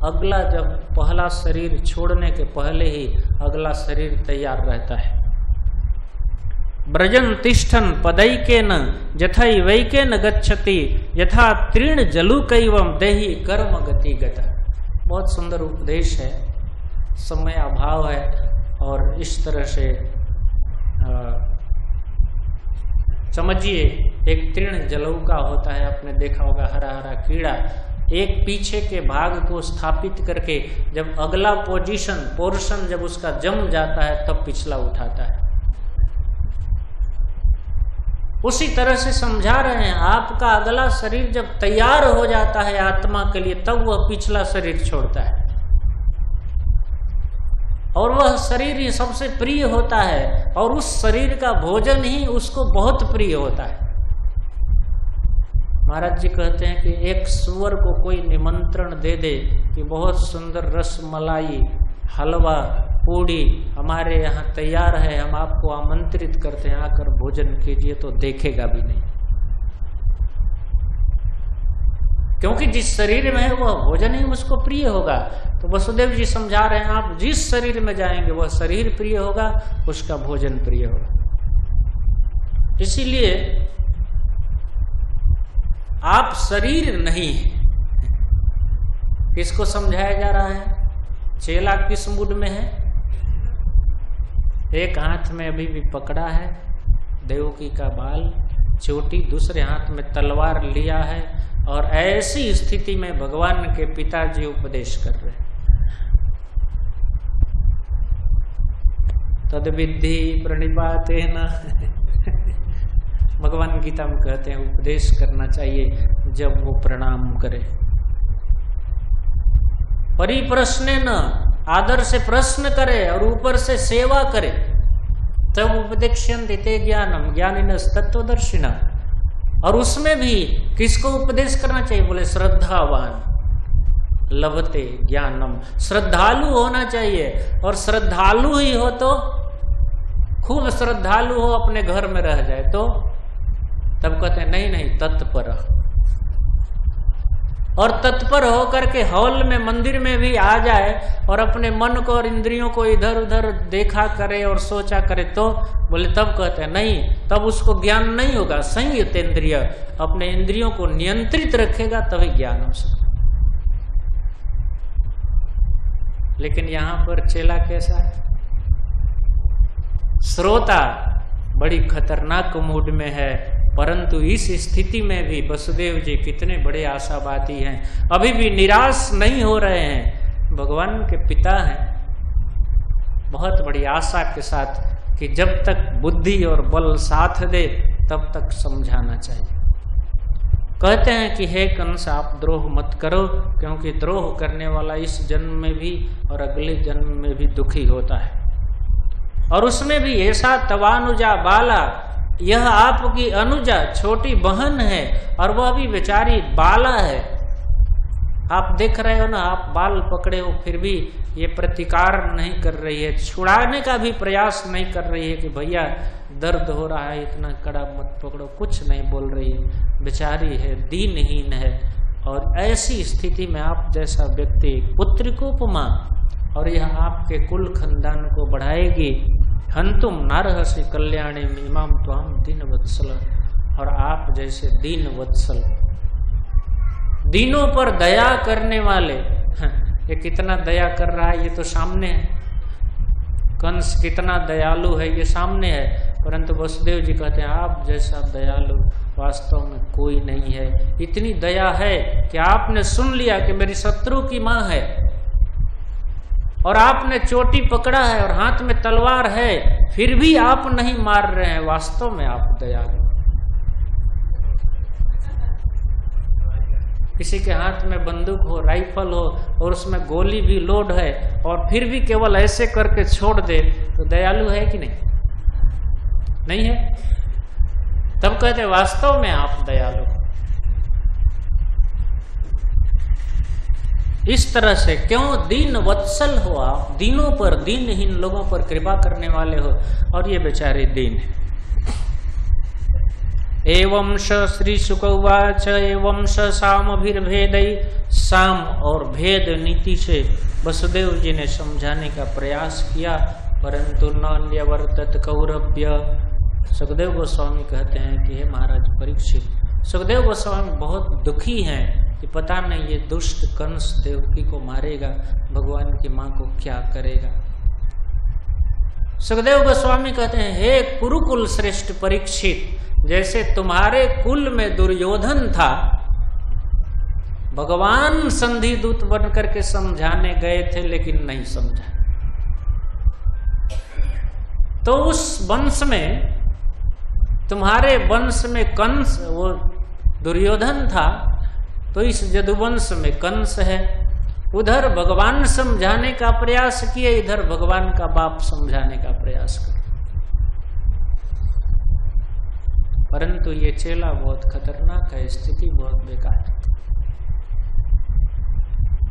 अगला, जब पहला शरीर छोड़ने के पहले ही अगला शरीर तैयार रहता है। ब्रजन तिष्ठन पदैकेन यथैवैकेन गच्छति, यथा तीर्ण जलुकैवम देहि कर्म गति गता। बहुत सुंदर उपदेश है, समय अभाव है, और इस तरह से समझिए। एक तीर्ण जलौका होता है, आपने देखा होगा, हरा हरा कीड़ा, एक पीछे के भाग को स्थापित करके जब अगला पोर्शन जब उसका जम जाता है तब पिछला उठाता है। उसी तरह से समझा रहे हैं, आपका अगला शरीर जब तैयार हो जाता है आत्मा के लिए, तब वह पिछला शरीर छोड़ता है, और वह शरीर ही सबसे प्रिय होता है, और उस शरीर का भोजन ही उसको बहुत प्रिय होता है। महाराज जी कहते हैं कि एक सुअर को कोई निमंत्रण दे दे कि बहुत सुंदर रस मलाई हलवा पूड़ी हमारे यहाँ तैयार है, हम आपको आमंत्रित करते हैं, आकर भोजन कीजिए, तो देखेगा भी नहीं। क्योंकि जिस शरीर में है वह भोजन ही उसको प्रिय होगा। तो वसुदेव जी समझा रहे हैं, आप जिस शरीर में जाएंगे वह शरीर प्रिय होगा, उसका भोजन प्रिय होगा। इसीलिए आप शरीर नहीं है। किसको समझाया जा रहा है? चेला किस मूड में है? एक हाथ में अभी भी पकड़ा है देवकी का बाल चोटी, दूसरे हाथ में तलवार लिया है, और ऐसी स्थिति में भगवान के पिताजी उपदेश कर रहे हैं। तद विद्धि प्रणिपातेन भगवान गीता में कहते हैं उपदेश करना चाहिए जब वो प्रणाम करे। परिप्रश्नेन, आदर से प्रश्न करे और ऊपर से सेवा करे, तब उपदेक्ष्यन्ते ते ज्ञानम ज्ञानिनस् तत्त्वदर्शिनः। और उसमें भी किसको उपदेश करना चाहिए? बोले श्रद्धावान लभते ज्ञानम, श्रद्धालु होना चाहिए। और श्रद्धालु ही हो तो, खूब श्रद्धालु हो अपने घर में रह जाए तो तब कहते हैं नहीं नहीं तत्पर। और तत्पर हो करके हॉल में मंदिर में भी आ जाए और अपने मन को और इंद्रियों को इधर उधर देखा करे और सोचा करे तो बोले तब कहते हैं नहीं, तब उसको ज्ञान नहीं होगा। संयत इंद्रिय, अपने इंद्रियों को नियंत्रित रखेगा तभी ज्ञान हो सकता। लेकिन यहां पर चेला कैसा है? श्रोता बड़ी खतरनाक मूड में है, परंतु इस स्थिति में भी वसुदेव जी कितने बड़े आशावादी हैं, अभी भी निराश नहीं हो रहे हैं। भगवान के पिता हैं, बहुत बड़ी आशा के साथ कि जब तक बुद्धि और बल साथ दे तब तक समझाना चाहिए। कहते हैं कि हे कंस, आप द्रोह मत करो, क्योंकि द्रोह करने वाला इस जन्म में भी और अगले जन्म में भी दुखी होता है। और उसमें भी ऐसा तवानुजा बाला, यह आपकी अनुजा छोटी बहन है और वह भी बेचारी बाला है। आप देख रहे हो ना, आप बाल पकड़े हो फिर भी ये प्रतिकार नहीं कर रही है, छुड़ाने का भी प्रयास नहीं कर रही है कि भैया दर्द हो रहा है, इतना कड़ा मत पकड़ो, कुछ नहीं बोल रही है। बेचारी है, दीनहीन है। और ऐसी स्थिति में आप जैसा व्यक्ति पुत्र को उपमा, और यह आपके कुल खानदान को बढ़ाएगी। हंतुम नारहसि कल्याणे इमाम त्वाम दीन वत्सल, और आप जैसे दीन वत्सल, दीनों पर दया करने वाले। ये कितना दया कर रहा है ये तो सामने है, कंस कितना दयालु है ये सामने है, परंतु वसुदेव जी कहते हैं आप जैसा दयालु वास्तव में कोई नहीं है। इतनी दया है कि आपने सुन लिया कि मेरी शत्रु की माँ है और आपने चोटी पकड़ा है और हाथ में तलवार है, फिर भी आप नहीं मार रहे हैं। वास्तव में आप दयालु। किसी के हाथ में बंदूक हो, राइफल हो और उसमें गोली भी लोड है और फिर भी केवल ऐसे करके छोड़ दे तो दयालु है कि नहीं? नहीं है। तब कहते वास्तव में आप दयालु। इस तरह से क्यों दीन वत्सल हो, आप दीनों पर, दीनहीन लोगों पर कृपा करने वाले हो, और ये बेचारे दीन है। एवं स श्री शुक उवाच एवं स सामभिर्भेदै, साम और भेद नीति से वसुदेव जी ने समझाने का प्रयास किया, परंतु न न्यवर्तत कौरव्य। सुखदेव गोस्वामी कहते हैं कि हे महाराज परीक्षित, सुखदेव गोस्वामी बहुत दुखी हैं कि पता नहीं ये दुष्ट कंस देवकी को मारेगा, भगवान की माँ को क्या करेगा। सुखदेव गोस्वामी कहते हैं हे कुरुकुल श्रेष्ठ परीक्षित, जैसे तुम्हारे कुल में दुर्योधन था, भगवान संधि दूत बन करके समझाने गए थे लेकिन नहीं समझा, तो उस वंश में, तुम्हारे वंश में कंस, वो दुर्योधन था, तो इस यदुवंश में कंस है। उधर भगवान समझाने का प्रयास किए, इधर भगवान का बाप समझाने का प्रयास करे, परंतु ये चेला बहुत खतरनाक है, स्थिति बहुत बेकार।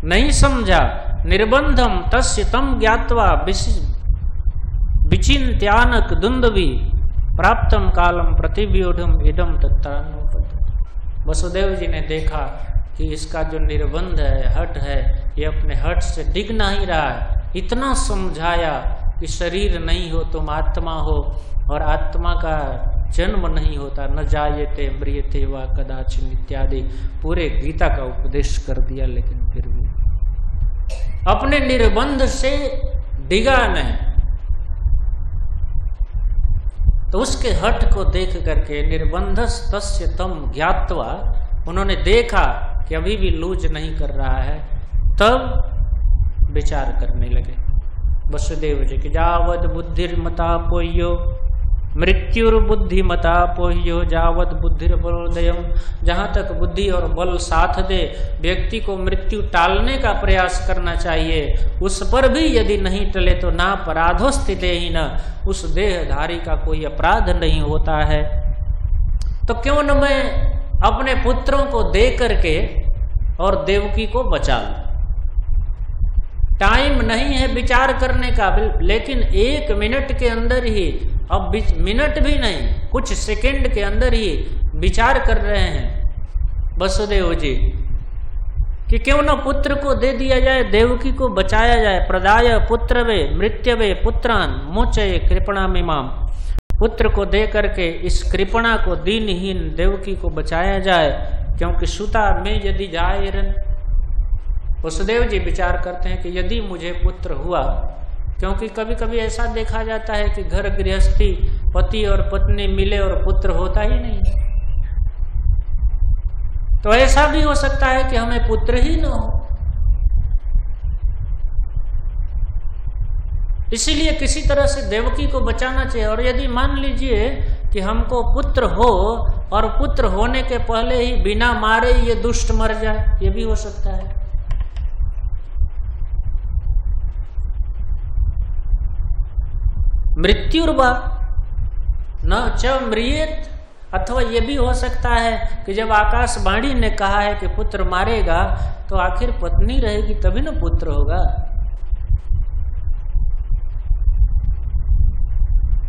नहीं समझा। निर्बंधम तस्य तम ज्ञात्वा विचिन्त्यानक दुंदवी प्राप्तम कालम प्रतिव्यूढ़म इदम तत्तानुपद। वसुदेव जी ने देखा कि इसका जो निर्बंध है, हट है, ये अपने हट से डिग नहीं रहा है। इतना समझाया कि शरीर नहीं हो तुम आत्मा हो, और आत्मा का जन्म नहीं होता, न जायते म्रियते वा कदाचिन इत्यादि पूरे गीता का उपदेश कर दिया। लेकिन फिर भी अपने निर्बंध से डिगा नहीं। तो उसके हट को देख करके निर्बंधस तस्य तम ज्ञात्वा, उन्होंने देखा कि अभी भी लूज नहीं कर रहा है, तब विचार करने लगे वसुदेव जी की जावद बुद्धिर्मता पोह्यो मृत्युर्बुद्धिमता पोह्यो जावद बुद्धिर्बलोदयम। जहाँ तक बुद्धि और बल साथ दे व्यक्ति को मृत्यु टालने का प्रयास करना चाहिए, उस पर भी यदि नहीं टले तो ना अपराधो स्थिते ही न, उस देहधारी का कोई अपराध नहीं होता है। तो क्यों न मैं अपने पुत्रों को दे करके और देवकी को बचा लूं। टाइम नहीं है विचार करने का, लेकिन 1 मिनट के अंदर ही, अब मिनट भी नहीं, कुछ सेकंड के अंदर ही विचार कर रहे हैं वसुदेव जी कि क्यों न पुत्र को दे दिया जाए, देवकी को बचाया जाए। प्रदाय पुत्रवे मृत्यवे पुत्रान मोचये कृपणामिमाम। पुत्र को दे करके इस कृपणा को, दीनहीन देवकी को बचाया जाए, क्योंकि सुता में यदि जायरन। वसुदेव जी विचार करते हैं कि यदि मुझे पुत्र हुआ, क्योंकि कभी कभी ऐसा देखा जाता है कि घर गृहस्थी, पति और पत्नी मिले और पुत्र होता ही नहीं, तो ऐसा भी हो सकता है कि हमें पुत्र ही न हो। इसीलिए किसी तरह से देवकी को बचाना चाहिए। और यदि मान लीजिए कि हमको पुत्र हो और पुत्र होने के पहले ही बिना मारे ये दुष्ट मर जाए, ये भी हो सकता है। मृत्युर्वा न च म्रियेत, अथवा ये भी हो सकता है कि जब आकाशवाणी ने कहा है कि पुत्र मारेगा, तो आखिर पत्नी रहेगी तभी ना पुत्र होगा।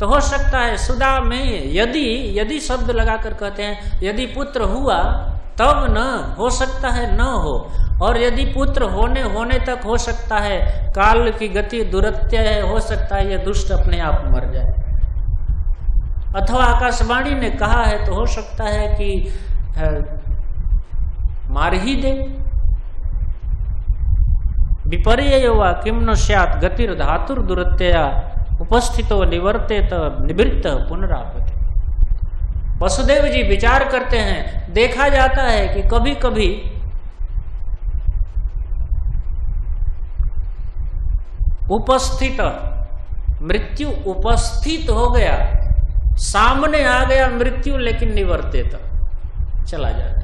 तो हो सकता है सुदा में यदि शब्द लगाकर कहते हैं, यदि पुत्र हुआ तब न हो सकता है न हो, और यदि पुत्र होने तक हो सकता है, काल की गति दुरत्य है, हो सकता है यह दुष्ट अपने आप मर जाए। अथवा आकाशवाणी ने कहा है तो हो सकता है कि मार ही दे। विपर्य वा किम न स्यात् गतिर्धातुर दुरत्यया उपस्थितो निवर्तेत निवृत्त पुनरापति। वसुदेव जी विचार करते हैं, देखा जाता है कि कभी कभी उपस्थित मृत्यु उपस्थित हो गया, सामने आ गया मृत्यु, लेकिन निवर्तित चला जाता।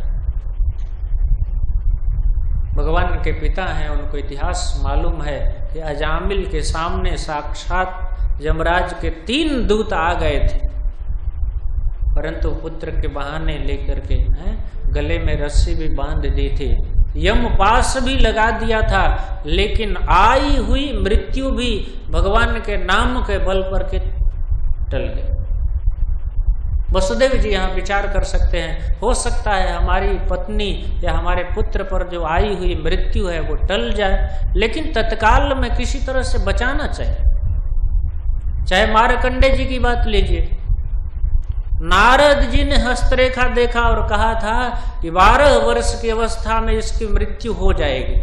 भगवान के पिता हैं, उनको इतिहास मालूम है कि अजामिल के सामने साक्षात यमराज के 3 दूत आ गए थे, परंतु पुत्र के बहाने लेकर के गले में रस्सी भी बांध दी थी, यम पास भी लगा दिया था, लेकिन आई हुई मृत्यु भी भगवान के नाम के बल पर के टल गए। वसुदेव जी यहाँ विचार कर सकते हैं, हो सकता है हमारी पत्नी या हमारे पुत्र पर जो आई हुई मृत्यु है वो टल जाए, लेकिन तत्काल में किसी तरह से बचाना चाहिए। चाहे मार्कंडे जी की बात लीजिए, नारद जी ने हस्तरेखा देखा और कहा था कि 12 वर्ष की अवस्था में इसकी मृत्यु हो जाएगी,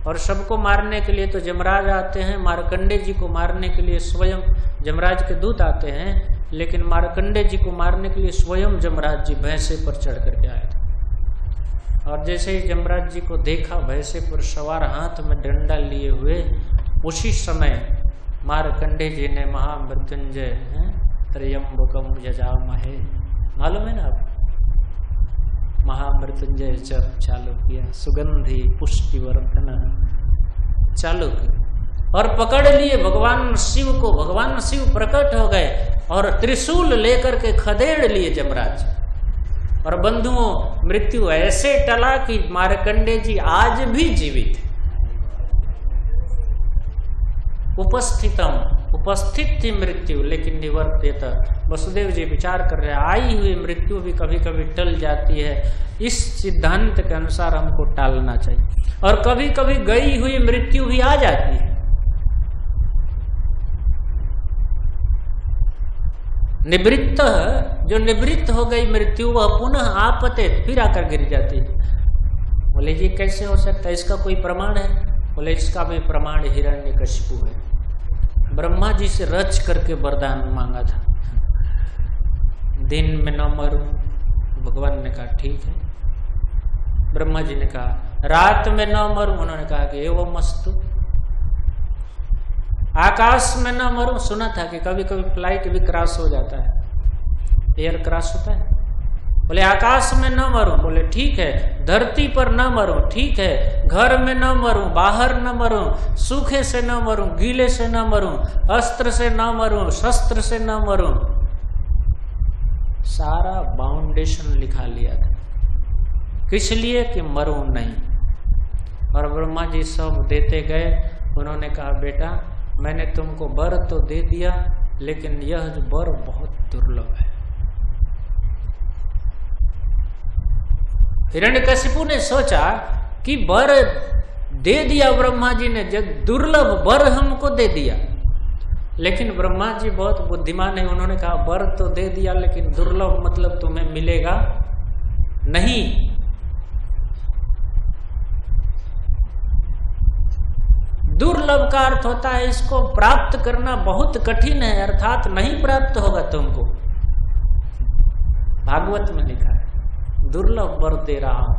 और सबको मारने के लिए तो यमराज आते हैं, मार्कंडे जी को मारने के लिए स्वयं यमराज के दूत आते हैं, लेकिन मार्कंडे जी को मारने के लिए स्वयं यमराज जी भैंसे पर चढ़ करके आए थे। और जैसे ही यमराज जी को देखा भैंसे पर सवार, हाथ में डंडा लिए हुए, उसी समय मार्कंडे जी ने महामृत्युंजय त्र्यंबकम यजामहे, मालूम है ना आप, महामृत्युंजय जप चालू किया, सुगंधि पुष्टिवर्धन चालू किया। और पकड़ लिए भगवान शिव को। भगवान शिव प्रकट हो गए और त्रिशूल लेकर के खदेड़ लिए यमराज। और बंधुओं, मृत्यु ऐसे टला कि मार्कंडेय जी आज भी जीवित है। उपस्थित थी मृत्यु, लेकिन निवर्त्यत। वसुदेव जी विचार कर रहे हैं, आई हुई मृत्यु भी कभी कभी टल जाती है। इस सिद्धांत के अनुसार हमको टालना चाहिए। और कभी कभी गई हुई मृत्यु भी आ जाती है। निवृत्त, जो निवृत्त हो गई मृत्यु, वह पुनः आपते फिर आकर गिर जाती है। बोले ये कैसे हो सकता है, इसका कोई प्रमाण है? बोले इसका भी प्रमाण हिरण्यकशिपु है। ब्रह्मा जी से रच करके वरदान मांगा था, दिन में न मरूं। भगवान ने कहा ठीक है। ब्रह्मा जी ने कहा रात में न मरूं। उन्होंने कहा कि एवं मस्तु। आकाश में न मरूं। सुना था कि कभी कभी फ्लाइट भी क्रॉस हो जाता है, एयर क्रॉस होता है। बोले आकाश में न मरूं। बोले ठीक है। धरती पर न मरूं। ठीक है। घर में न मरूं, बाहर न मरूं, सूखे से न मरूं, गीले से न मरूं, अस्त्र से न मरूं, शस्त्र से न मरूं। सारा बाउंडेशन लिखा लिया था, किस लिए? कि मरूं नहीं। और ब्रह्मा जी सब देते गए। उन्होंने कहा बेटा, मैंने तुमको वर तो दे दिया, लेकिन यह जो वर बहुत दुर्लभ है। हिरण्यकशिपु ने सोचा कि वर दे दिया ब्रह्मा जी ने, जब दुर्लभ वर हमको दे दिया। लेकिन ब्रह्मा जी बहुत बुद्धिमान है। उन्होंने कहा वर तो दे दिया, लेकिन दुर्लभ मतलब तुम्हें मिलेगा नहीं। दुर्लभ का अर्थ होता है इसको प्राप्त करना बहुत कठिन है, अर्थात नहीं प्राप्त होगा तुमको। भागवत में लिखा है दुर्लभ वर दे रहा हूं।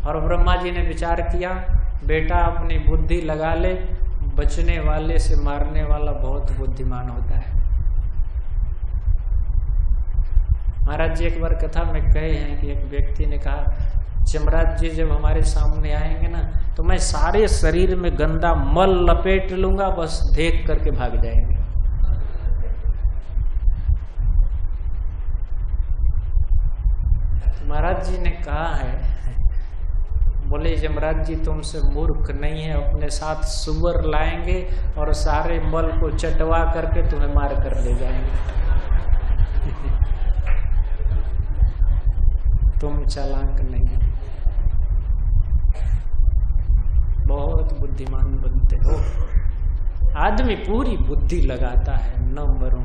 और ब्रह्मा जी ने विचार किया, बेटा अपनी बुद्धि लगा ले, बचने वाले से मारने वाला बहुत बुद्धिमान होता है। महाराज जी एक बार कथा में कहे हैं कि एक व्यक्ति ने कहा यमराज जी जब हमारे सामने आएंगे ना, तो मैं सारे शरीर में गंदा मल लपेट लूंगा, बस देख करके भाग जाएंगे। महाराज जी ने कहा है, बोले यमराज जी तुमसे मूर्ख नहीं है, अपने साथ सुअर लाएंगे और सारे मल को चटवा करके तुम्हें मार कर ले जाएंगे। तुम चालाक नहीं, बहुत बुद्धिमान बनते हो। आदमी पूरी बुद्धि लगाता है, न मरूं।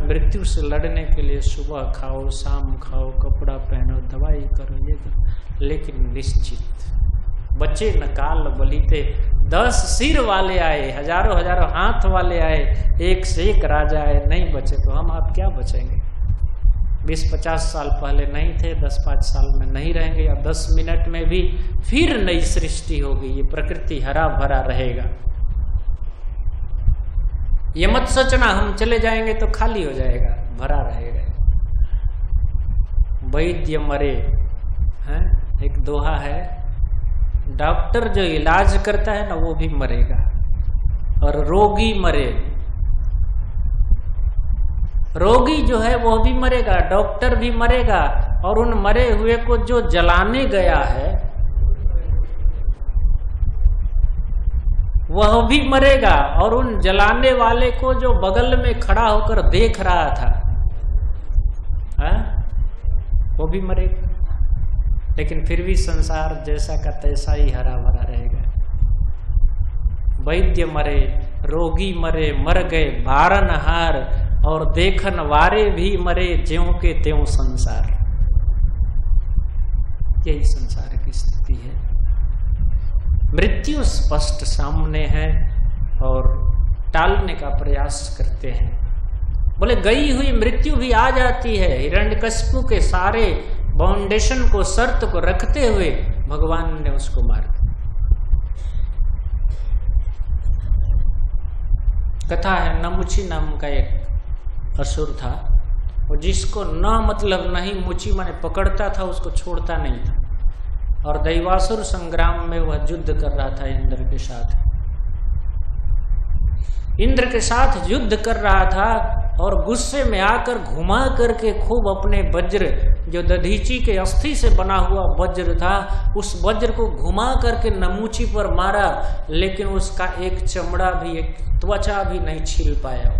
मृत्यु से लड़ने के लिए सुबह खाओ, शाम खाओ, कपड़ा पहनो, दवाई करो, ये करो, लेकिन निश्चित बचे न काल बलीते। 10 सिर वाले आए, हजारों हजारों हाथ वाले आए, एक से एक राजा आए, नहीं बचे तो हम आप क्या बचेंगे? 20-50 साल पहले नहीं थे, 10-5 साल में नहीं रहेंगे, या 10 मिनट में भी फिर नई सृष्टि होगी। ये प्रकृति हरा भरा रहेगा। ये मत सोचना हम चले जाएंगे तो खाली हो जाएगा, भरा रहेगा। वैद्य मरे, हैं? एक दोहा है, डॉक्टर जो इलाज करता है ना वो भी मरेगा, और रोगी मरे। रोगी जो है वो भी मरेगा, डॉक्टर भी मरेगा, और उन मरे हुए को जो जलाने गया है वह भी मरेगा, और उन जलाने वाले को जो बगल में खड़ा होकर देख रहा था वो भी मरेगा। लेकिन फिर भी संसार जैसा का तैसा ही हरा भरा रहेगा। वैद्य मरे, रोगी मरे, मर गए भारनहार, और देखन वारे भी मरे, ज्यों के त्यों संसार। यही संसार की स्थिति है। मृत्यु स्पष्ट सामने है और टालने का प्रयास करते हैं। बोले गई हुई मृत्यु भी आ जाती है। हिरण्यकशिपु के सारे बाउंडेशन को, शर्त को रखते हुए भगवान ने उसको मार दिया। कथा है, नमुची नाम का एक असुर था, वो जिसको न मतलब नहीं, मुची माने पकड़ता था, उसको छोड़ता नहीं था। और दैवासुर संग्राम में वह युद्ध कर रहा था इंद्र के साथ। इंद्र के साथ युद्ध कर रहा था और गुस्से में आकर घुमा करके खूब अपने वज्र, जो दधीची के अस्थि से बना हुआ वज्र था, उस वज्र को घुमा करके नमूची पर मारा, लेकिन उसका एक चमड़ा भी, एक त्वचा भी नहीं छिल पाया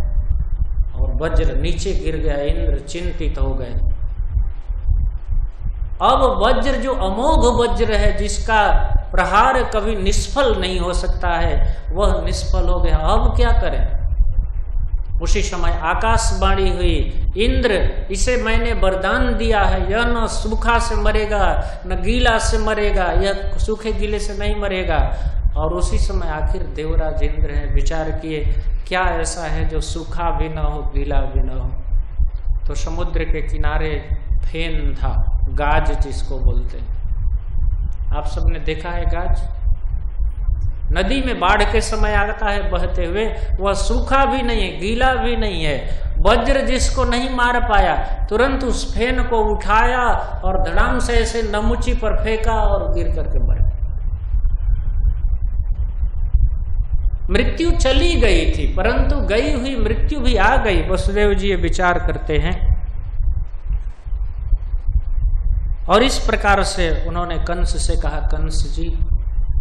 और वज्र नीचे गिर गया। इंद्र चिंतित हो गए। अब वज्र जो अमोघ वज्र है, जिसका प्रहार कभी निष्फल नहीं हो सकता है, वह निष्फल हो गया। अब क्या करें? उसी समय आकाशवाणी हुई, इंद्र, इसे मैंने वरदान दिया है, यह न सूखा से मरेगा न गीला से मरेगा, यह सूखे गीले से नहीं मरेगा। और उसी समय आखिर देवराज इंद्र है, विचार किए क्या ऐसा है जो सूखा भी न हो गीला भी न हो। तो समुद्र के किनारे फेन था, गाज जिसको बोलते हैं। आप सबने देखा है गाज? नदी में बाढ़ के समय आता है बहते हुए, वह सूखा भी नहीं है गीला भी नहीं है। वज्र जिसको नहीं मार पाया, तुरंत उस फेन को उठाया और धड़ाम से ऐसे नमुची पर फेंका और गिर करके मर गया। मृत्यु चली गई थी, परंतु गई हुई मृत्यु भी आ गई। वसुदेव जी ये विचार करते हैं और इस प्रकार से उन्होंने कंस से कहा, कंस जी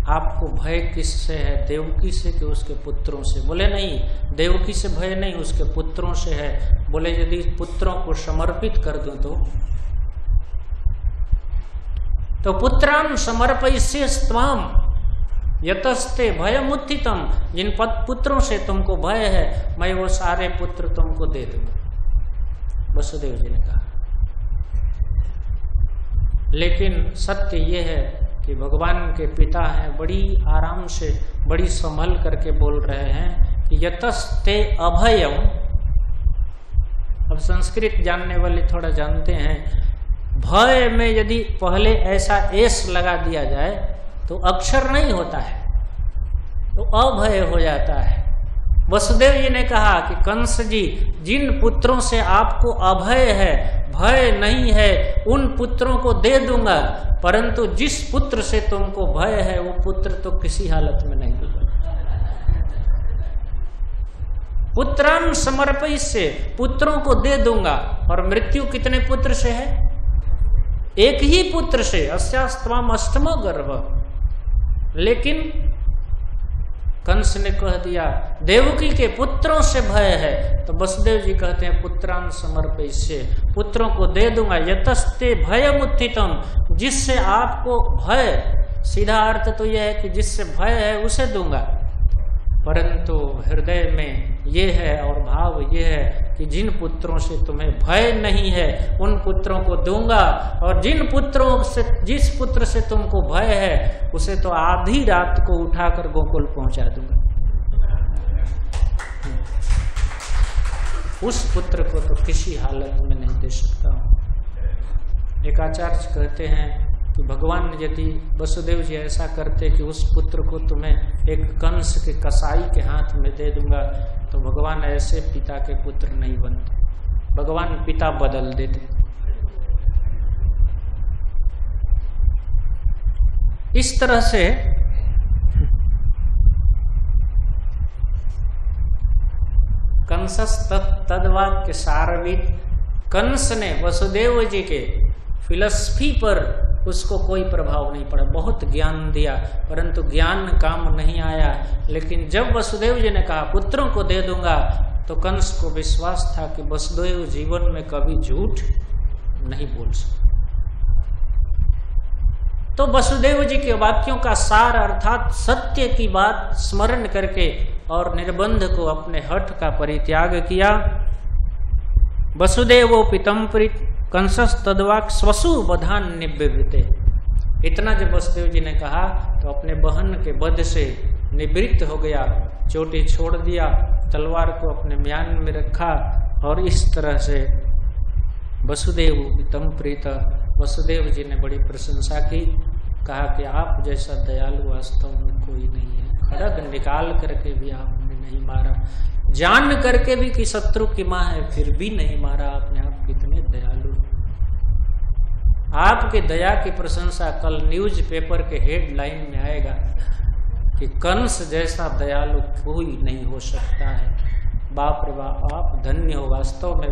आपको भय किससे है, देवकी से कि उसके पुत्रों से? बोले नहीं, देवकी से भय नहीं, उसके पुत्रों से है। बोले यदि पुत्रों को समर्पित कर दूं तो पुत्रान समर्पयिष्ये त्वाम यतस्ते भयमुत्थितम, जिन पुत्रों से तुमको भय है मैं वो सारे पुत्र तुमको दे दूंगा, वसुदेव जी ने कहा। लेकिन सत्य ये है कि भगवान के पिता हैं, बड़ी आराम से, बड़ी संभल करके बोल रहे हैं कि यतस्ते अभयम। अब संस्कृत जानने वाले थोड़ा जानते हैं, भय में यदि पहले ऐसा एस लगा दिया जाए तो अक्षर नहीं होता है, तो अभय हो जाता है। वसुदेव जी ने कहा कि कंस जी, जिन पुत्रों से आपको अभय है, भय नहीं है, उन पुत्रों को दे दूंगा, परंतु जिस पुत्र से तुमको भय है वो पुत्र तो किसी हालत में नहीं दूंगा। पुत्रान समर्पयिष्ये, पुत्रों को दे दूंगा। और मृत्यु कितने पुत्र से है? एक ही पुत्र से, अस्यास्त्वाम अष्टमो गर्भ। लेकिन कंस ने कह दिया देवकी के पुत्रों से भय है, तो वसुदेव जी कहते हैं पुत्रान समर्पयिष्ये, पुत्रों को दे दूंगा। यतस्ते भयमुत्थितम, जिससे आपको भय, सीधा अर्थ तो यह है कि जिससे भय है उसे दूंगा, परंतु हृदय में ये है और भाव ये है कि जिन पुत्रों से तुम्हें भय नहीं है उन पुत्रों को दूंगा, और जिन पुत्रों से, जिस पुत्र से तुमको भय है उसे तो आधी रात को उठाकर गोकुल पहुंचा दूंगा। उस पुत्र को तो किसी हालत में नहीं दे सकता हूं। एक आचार्य कहते हैं कि भगवान यदि वसुदेव जी ऐसा करते कि उस पुत्र को तुम्हें एक कंस के कसाई के हाथ में दे दूंगा, तो भगवान ऐसे पिता के पुत्र नहीं बनते, भगवान पिता बदल देते। इस तरह से कंसस तद्वाक्य सारविद, कंस ने वसुदेव जी के फिलॉसफी पर उसको कोई प्रभाव नहीं पड़ा, बहुत ज्ञान दिया परंतु ज्ञान काम नहीं आया। लेकिन जब वसुदेव जी ने कहा पुत्रों को दे दूंगा, तो कंस को विश्वास था कि वसुदेव जीवन में कभी झूठ नहीं बोल सकते। तो वसुदेव जी के वाक्यों का सार अर्थात सत्य की बात स्मरण करके और निर्बंध को, अपने हठ का परित्याग किया। वसुदेवो पितम प्रीत कंसस तद्वाक स्वसु बधान निवृत्ते। इतना जब वसुदेव जी ने कहा तो अपने बहन के वध से निवृत्त हो गया, चोटी छोड़ दिया, तलवार को अपने म्यान में रखा और इस तरह से वसुदेव पितम प्रीत, वसुदेव जी ने बड़ी प्रशंसा की, कहा कि आप जैसा दयालु वास्तव में कोई नहीं है। खड्ग निकाल करके भी आपने नहीं मारा, जान करके भी कि शत्रु की मां है फिर भी नहीं मारा आपने, आप कितने दयालु। आपके दया की प्रशंसा कल न्यूज पेपर के हेडलाइन में आएगा कि कंस जैसा दयालु कोई नहीं हो सकता है। बाप रे बाप, आप धन्य हो, वास्तव में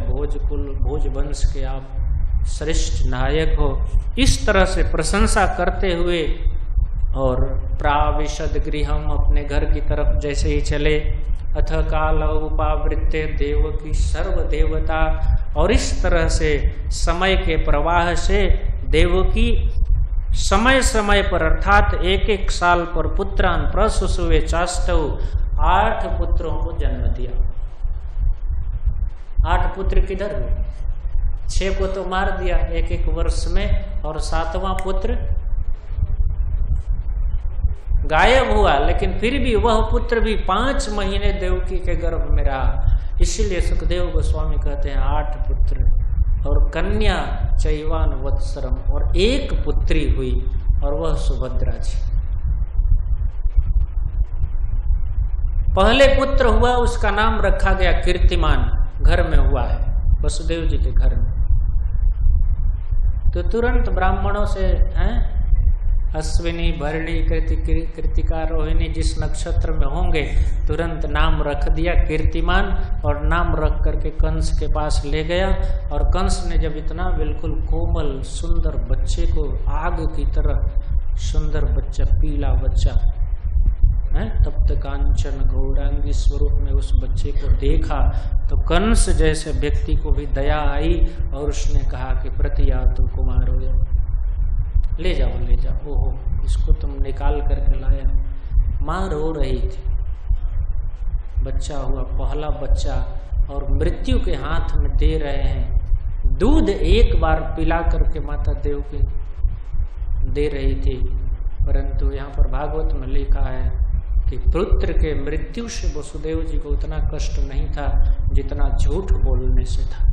भोज वंश के आप श्रेष्ठ नायक हो। इस तरह से प्रशंसा करते हुए और प्राविशद गृहम, अपने घर की तरफ जैसे ही चले, अथ काल उपावृत्ते देव की सर्व देवता, और इस तरह से समय के प्रवाह से देवकी समय समय पर अर्थात एक एक साल पर पुत्रान प्रसुसुवे चाष्टौ, 8 पुत्रों को जन्म दिया। 8 पुत्र किधर हुए? 6 को तो मार दिया एक एक वर्ष में, और 7वां पुत्र गायब हुआ। लेकिन फिर भी वह पुत्र भी 5 महीने देवकी के गर्भ में रहा। इसीलिए सुखदेव गोस्वामी कहते हैं 8 पुत्र और कन्या चैवान वत्सरम, और 1 पुत्री हुई और वह सुभद्रा जी। पहले पुत्र हुआ, उसका नाम रखा गया कीर्तिमान, घर में हुआ है, वसुदेव जी के घर में। तो तुरंत ब्राह्मणों से हैं अश्विनी, भरणी, कृतिका, रोहिणी जिस नक्षत्र में होंगे तुरंत नाम रख दिया कीर्तिमान, और नाम रख करके कंस के पास ले गया। और कंस ने जब इतना बिल्कुल कोमल सुंदर बच्चे को, आग की तरह सुंदर बच्चा, पीला बच्चा है, तप्त कांचन गौरांगी स्वरूप में उस बच्चे को देखा तो कंस जैसे व्यक्ति को भी दया आई, और उसने कहा कि प्रतियातु कुमारो, ले जाओ ले जाओ। ओहो, इसको तुम निकाल करके लाया। माँ रो रही थी, बच्चा हुआ, पहला बच्चा, और मृत्यु के हाथ में दे रहे हैं। दूध एक बार पिला करके माता देवकी दे रही थी, परंतु यहाँ पर भागवत में लिखा है कि पुत्र के मृत्यु से वसुदेव जी को उतना कष्ट नहीं था जितना झूठ बोलने से था।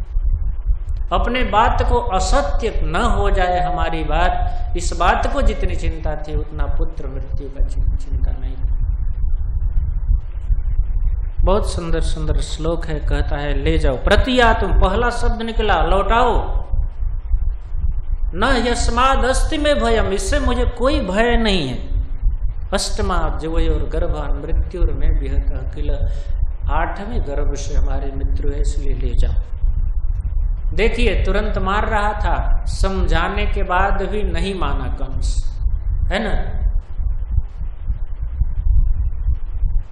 अपने बात को असत्य न हो जाए हमारी बात, इस बात को जितनी चिंता थी उतना पुत्र मृत्यु का चिंता नहीं था। बहुत सुंदर सुंदर श्लोक है, कहता है ले जाओ। प्रतिया, तुम पहला शब्द निकला, लौटाओ। न यस्माद अस्ति में भयम, इससे मुझे कोई भय नहीं है। अष्टमाद जवयोर गर्भान मृत्युर में विहत अकिल, 8वें गर्भ से हमारे मृत्यु है, इसलिए ले जाओ। देखिए तुरंत मार रहा था, समझाने के बाद भी नहीं माना कंस, है ना।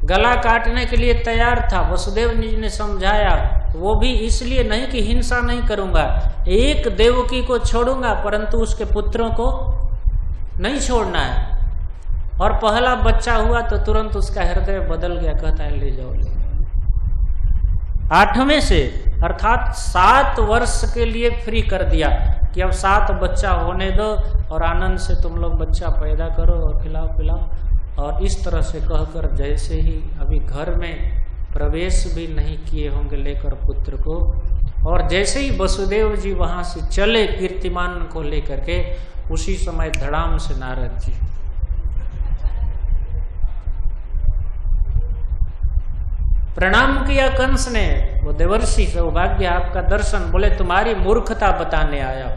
गला काटने के लिए तैयार था, वसुदेव जी ने समझाया, वो भी इसलिए नहीं कि हिंसा नहीं करूंगा, एक देवकी को छोड़ूंगा परंतु उसके पुत्रों को नहीं छोड़ना है। और पहला बच्चा हुआ तो तुरंत उसका हृदय बदल गया, कहता है ले जाओ ले जाओ। 8वें से अर्थात 7 वर्ष के लिए फ्री कर दिया कि अब 7 बच्चा होने दो और आनंद से तुम लोग बच्चा पैदा करो और खिलाओ पिलाओ। और इस तरह से कहकर जैसे ही अभी घर में प्रवेश भी नहीं किए होंगे लेकर पुत्र को, और जैसे ही वसुदेव जी वहां से चले कीर्तिमान को लेकर के, उसी समय धड़ाम से नारद जी प्रणाम किया कंस ने। वो देवर्षि सौभाग्य आपका दर्शन, बोले तुम्हारी मूर्खता बताने आया,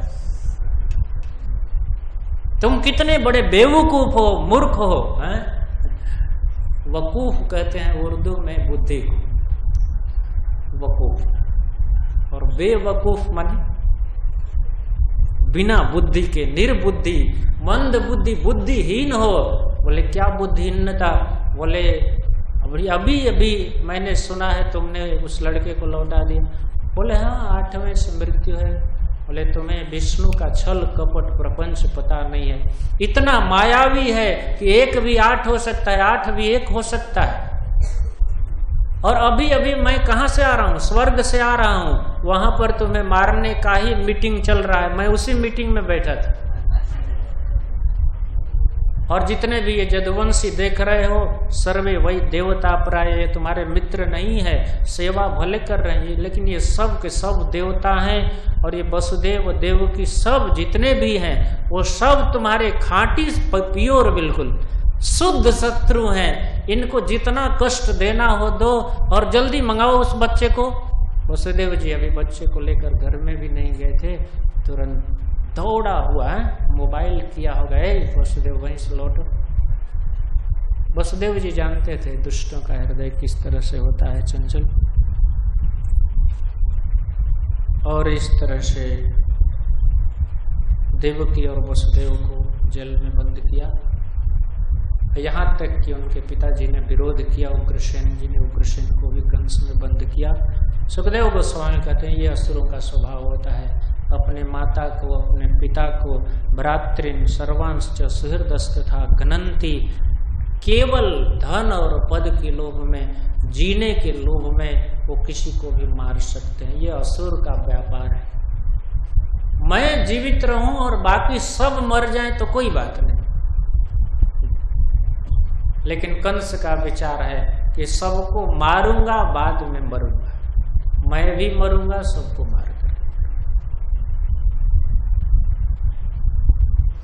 तुम कितने बड़े बेवकूफ हो, मूर्ख हो। हैं? वकूफ कहते हैं उर्दू में बुद्धि को, वकूफ, और बेवकूफ माने बिना बुद्धि के, निर्बुद्धि, मंद बुद्धि, बुद्धिहीन हो। बोले क्या बुद्धिहीनता? बोले अभी अभी मैंने सुना है तुमने उस लड़के को लौटा दिया। बोले हाँ 8वें से मृत्यु है। बोले तुम्हें विष्णु का छल कपट प्रपंच पता नहीं है, इतना मायावी है कि 1 भी 8 हो सकता है, 8 भी 1 हो सकता है। और अभी अभी मैं कहाँ से आ रहा हूँ? स्वर्ग से आ रहा हूँ, वहां पर तुम्हें मारने का ही मीटिंग चल रहा है, मैं उसी मीटिंग में बैठा था। और जितने भी ये जदुवंशी देख रहे हो, सर्वे वही देवता प्राय, ये तुम्हारे मित्र नहीं है, सेवा भले कर रहे हैं लेकिन ये सब के सब देवता हैं। और ये वसुदेव देव की सब जितने भी हैं वो सब तुम्हारे खांटी प्योर बिल्कुल शुद्ध शत्रु हैं। इनको जितना कष्ट देना हो दो, और जल्दी मंगाओ उस बच्चे को। वसुदेव जी अभी बच्चे को लेकर घर में भी नहीं गए थे, तुरंत दौड़ा हुआ मोबाइल किया होगा, वसुदेव वहीं से लौटो। वसुदेव जी जानते थे दुष्टों का हृदय किस तरह से होता है चंचल, और इस तरह से देवकी और वसुदेव को जेल में बंद किया। यहाँ तक कि उनके पिताजी ने विरोध किया, उग्रसेन जी ने उग्रसेन को भी कंस में बंद किया। सुखदेव गोस्वामी कहते हैं ये असुरों का स्वभाव होता है, अपने माता को, अपने पिता को, भ्रातृन सर्वांश्च सुहृदस्तथा घनंती, केवल धन और पद के लोभ में, जीने के लोभ में वो किसी को भी मार सकते हैं। ये असुर का व्यापार है। मैं जीवित रहूं और बाकी सब मर जाएं तो कोई बात नहीं, लेकिन कंस का विचार है कि सबको मारूंगा बाद में मरूंगा, मैं भी मरूंगा सबको मार कर।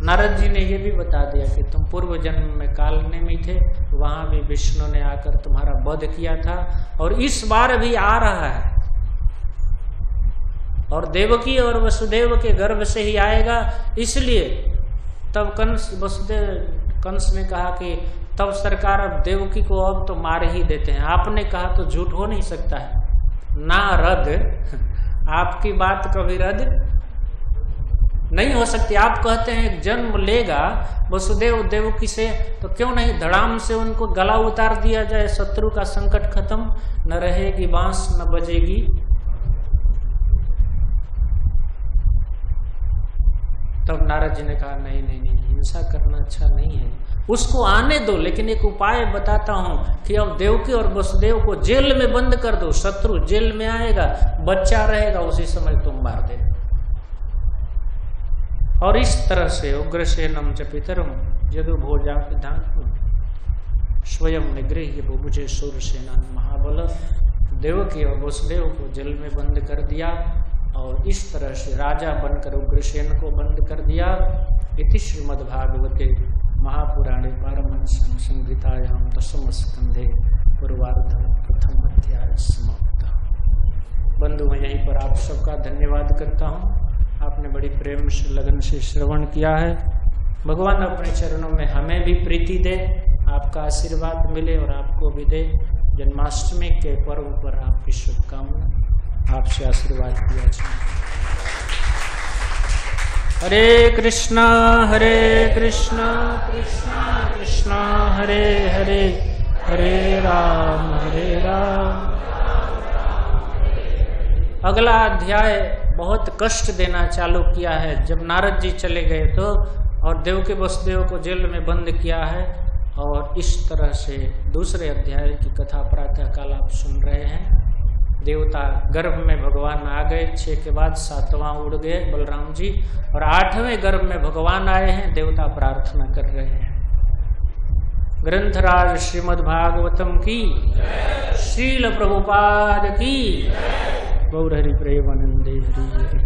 नारद जी ने यह भी बता दिया कि तुम पूर्व जन्म में कालने में थे, वहां भी विष्णु ने आकर तुम्हारा वध किया था और इस बार भी आ रहा है, और देवकी और वसुदेव के गर्भ से ही आएगा। इसलिए तब कंस ने कहा कि तब सरकार अब देवकी को अब तो मार ही देते हैं। आपने कहा तो झूठ हो नहीं सकता है ना रद्द, आपकी बात कभी रद्द नहीं हो सकती। आप कहते हैं जन्म लेगा वसुदेव देवकी से, तो क्यों नहीं धड़ाम से उनको गला उतार दिया जाए, शत्रु का संकट खत्म, न रहेगी बांस न बजेगी। तब नारद जी ने कहा नहीं नहीं नहीं, हिंसा करना अच्छा नहीं है, उसको आने दो, लेकिन एक उपाय बताता हूं कि अब देवकी और वसुदेव को जेल में बंद कर दो, शत्रु जेल में आएगा, बच्चा रहेगा, उसी समय तुम मार दे। और इस तरह से उग्रसेनम च पितरम यदुभोजा विधान स्वयं निगृह्य बुभुजे शूरसेना महाबल, देवकी और वसुदेव को जेल में बंद कर दिया और इस तरह से राजा बनकर उग्रसेन को बंद कर दिया। इति श्रीमद्भागवते महापुराणे पारमहंस संहितायां दशम स्कंधे पूर्वार्ध प्रथम अध्याय समाप्त। बंधु मैं यहीं पर आप सबका धन्यवाद करता हूँ, आपने बड़ी प्रेम से लगन से श्रवण किया है। भगवान अपने चरणों में हमें भी प्रीति दे, आपका आशीर्वाद मिले और आपको भी दे। जन्माष्टमी के पर्व पर आपकी शुभकामना, आपसे आशीर्वाद दिया जाए। हरे कृष्णा कृष्णा कृष्णा हरे हरे, हरे राम अगला अध्याय बहुत कष्ट देना चालू किया है। जब नारद जी चले गए तो और देवकी वसुदेव को जेल में बंद किया है, और इस तरह से दूसरे अध्याय की कथा प्रातः काल आप सुन रहे हैं। देवता गर्भ में भगवान आ गए, 6 के बाद 7वां उड़ गए बलराम जी, और 8वें गर्भ में भगवान आए हैं। देवता प्रार्थना कर रहे हैं। ग्रंथराज श्रीमद्भागवतम की, श्रील प्रभुपाद की, गौर हरि प्रेमानंदे हरि हरि।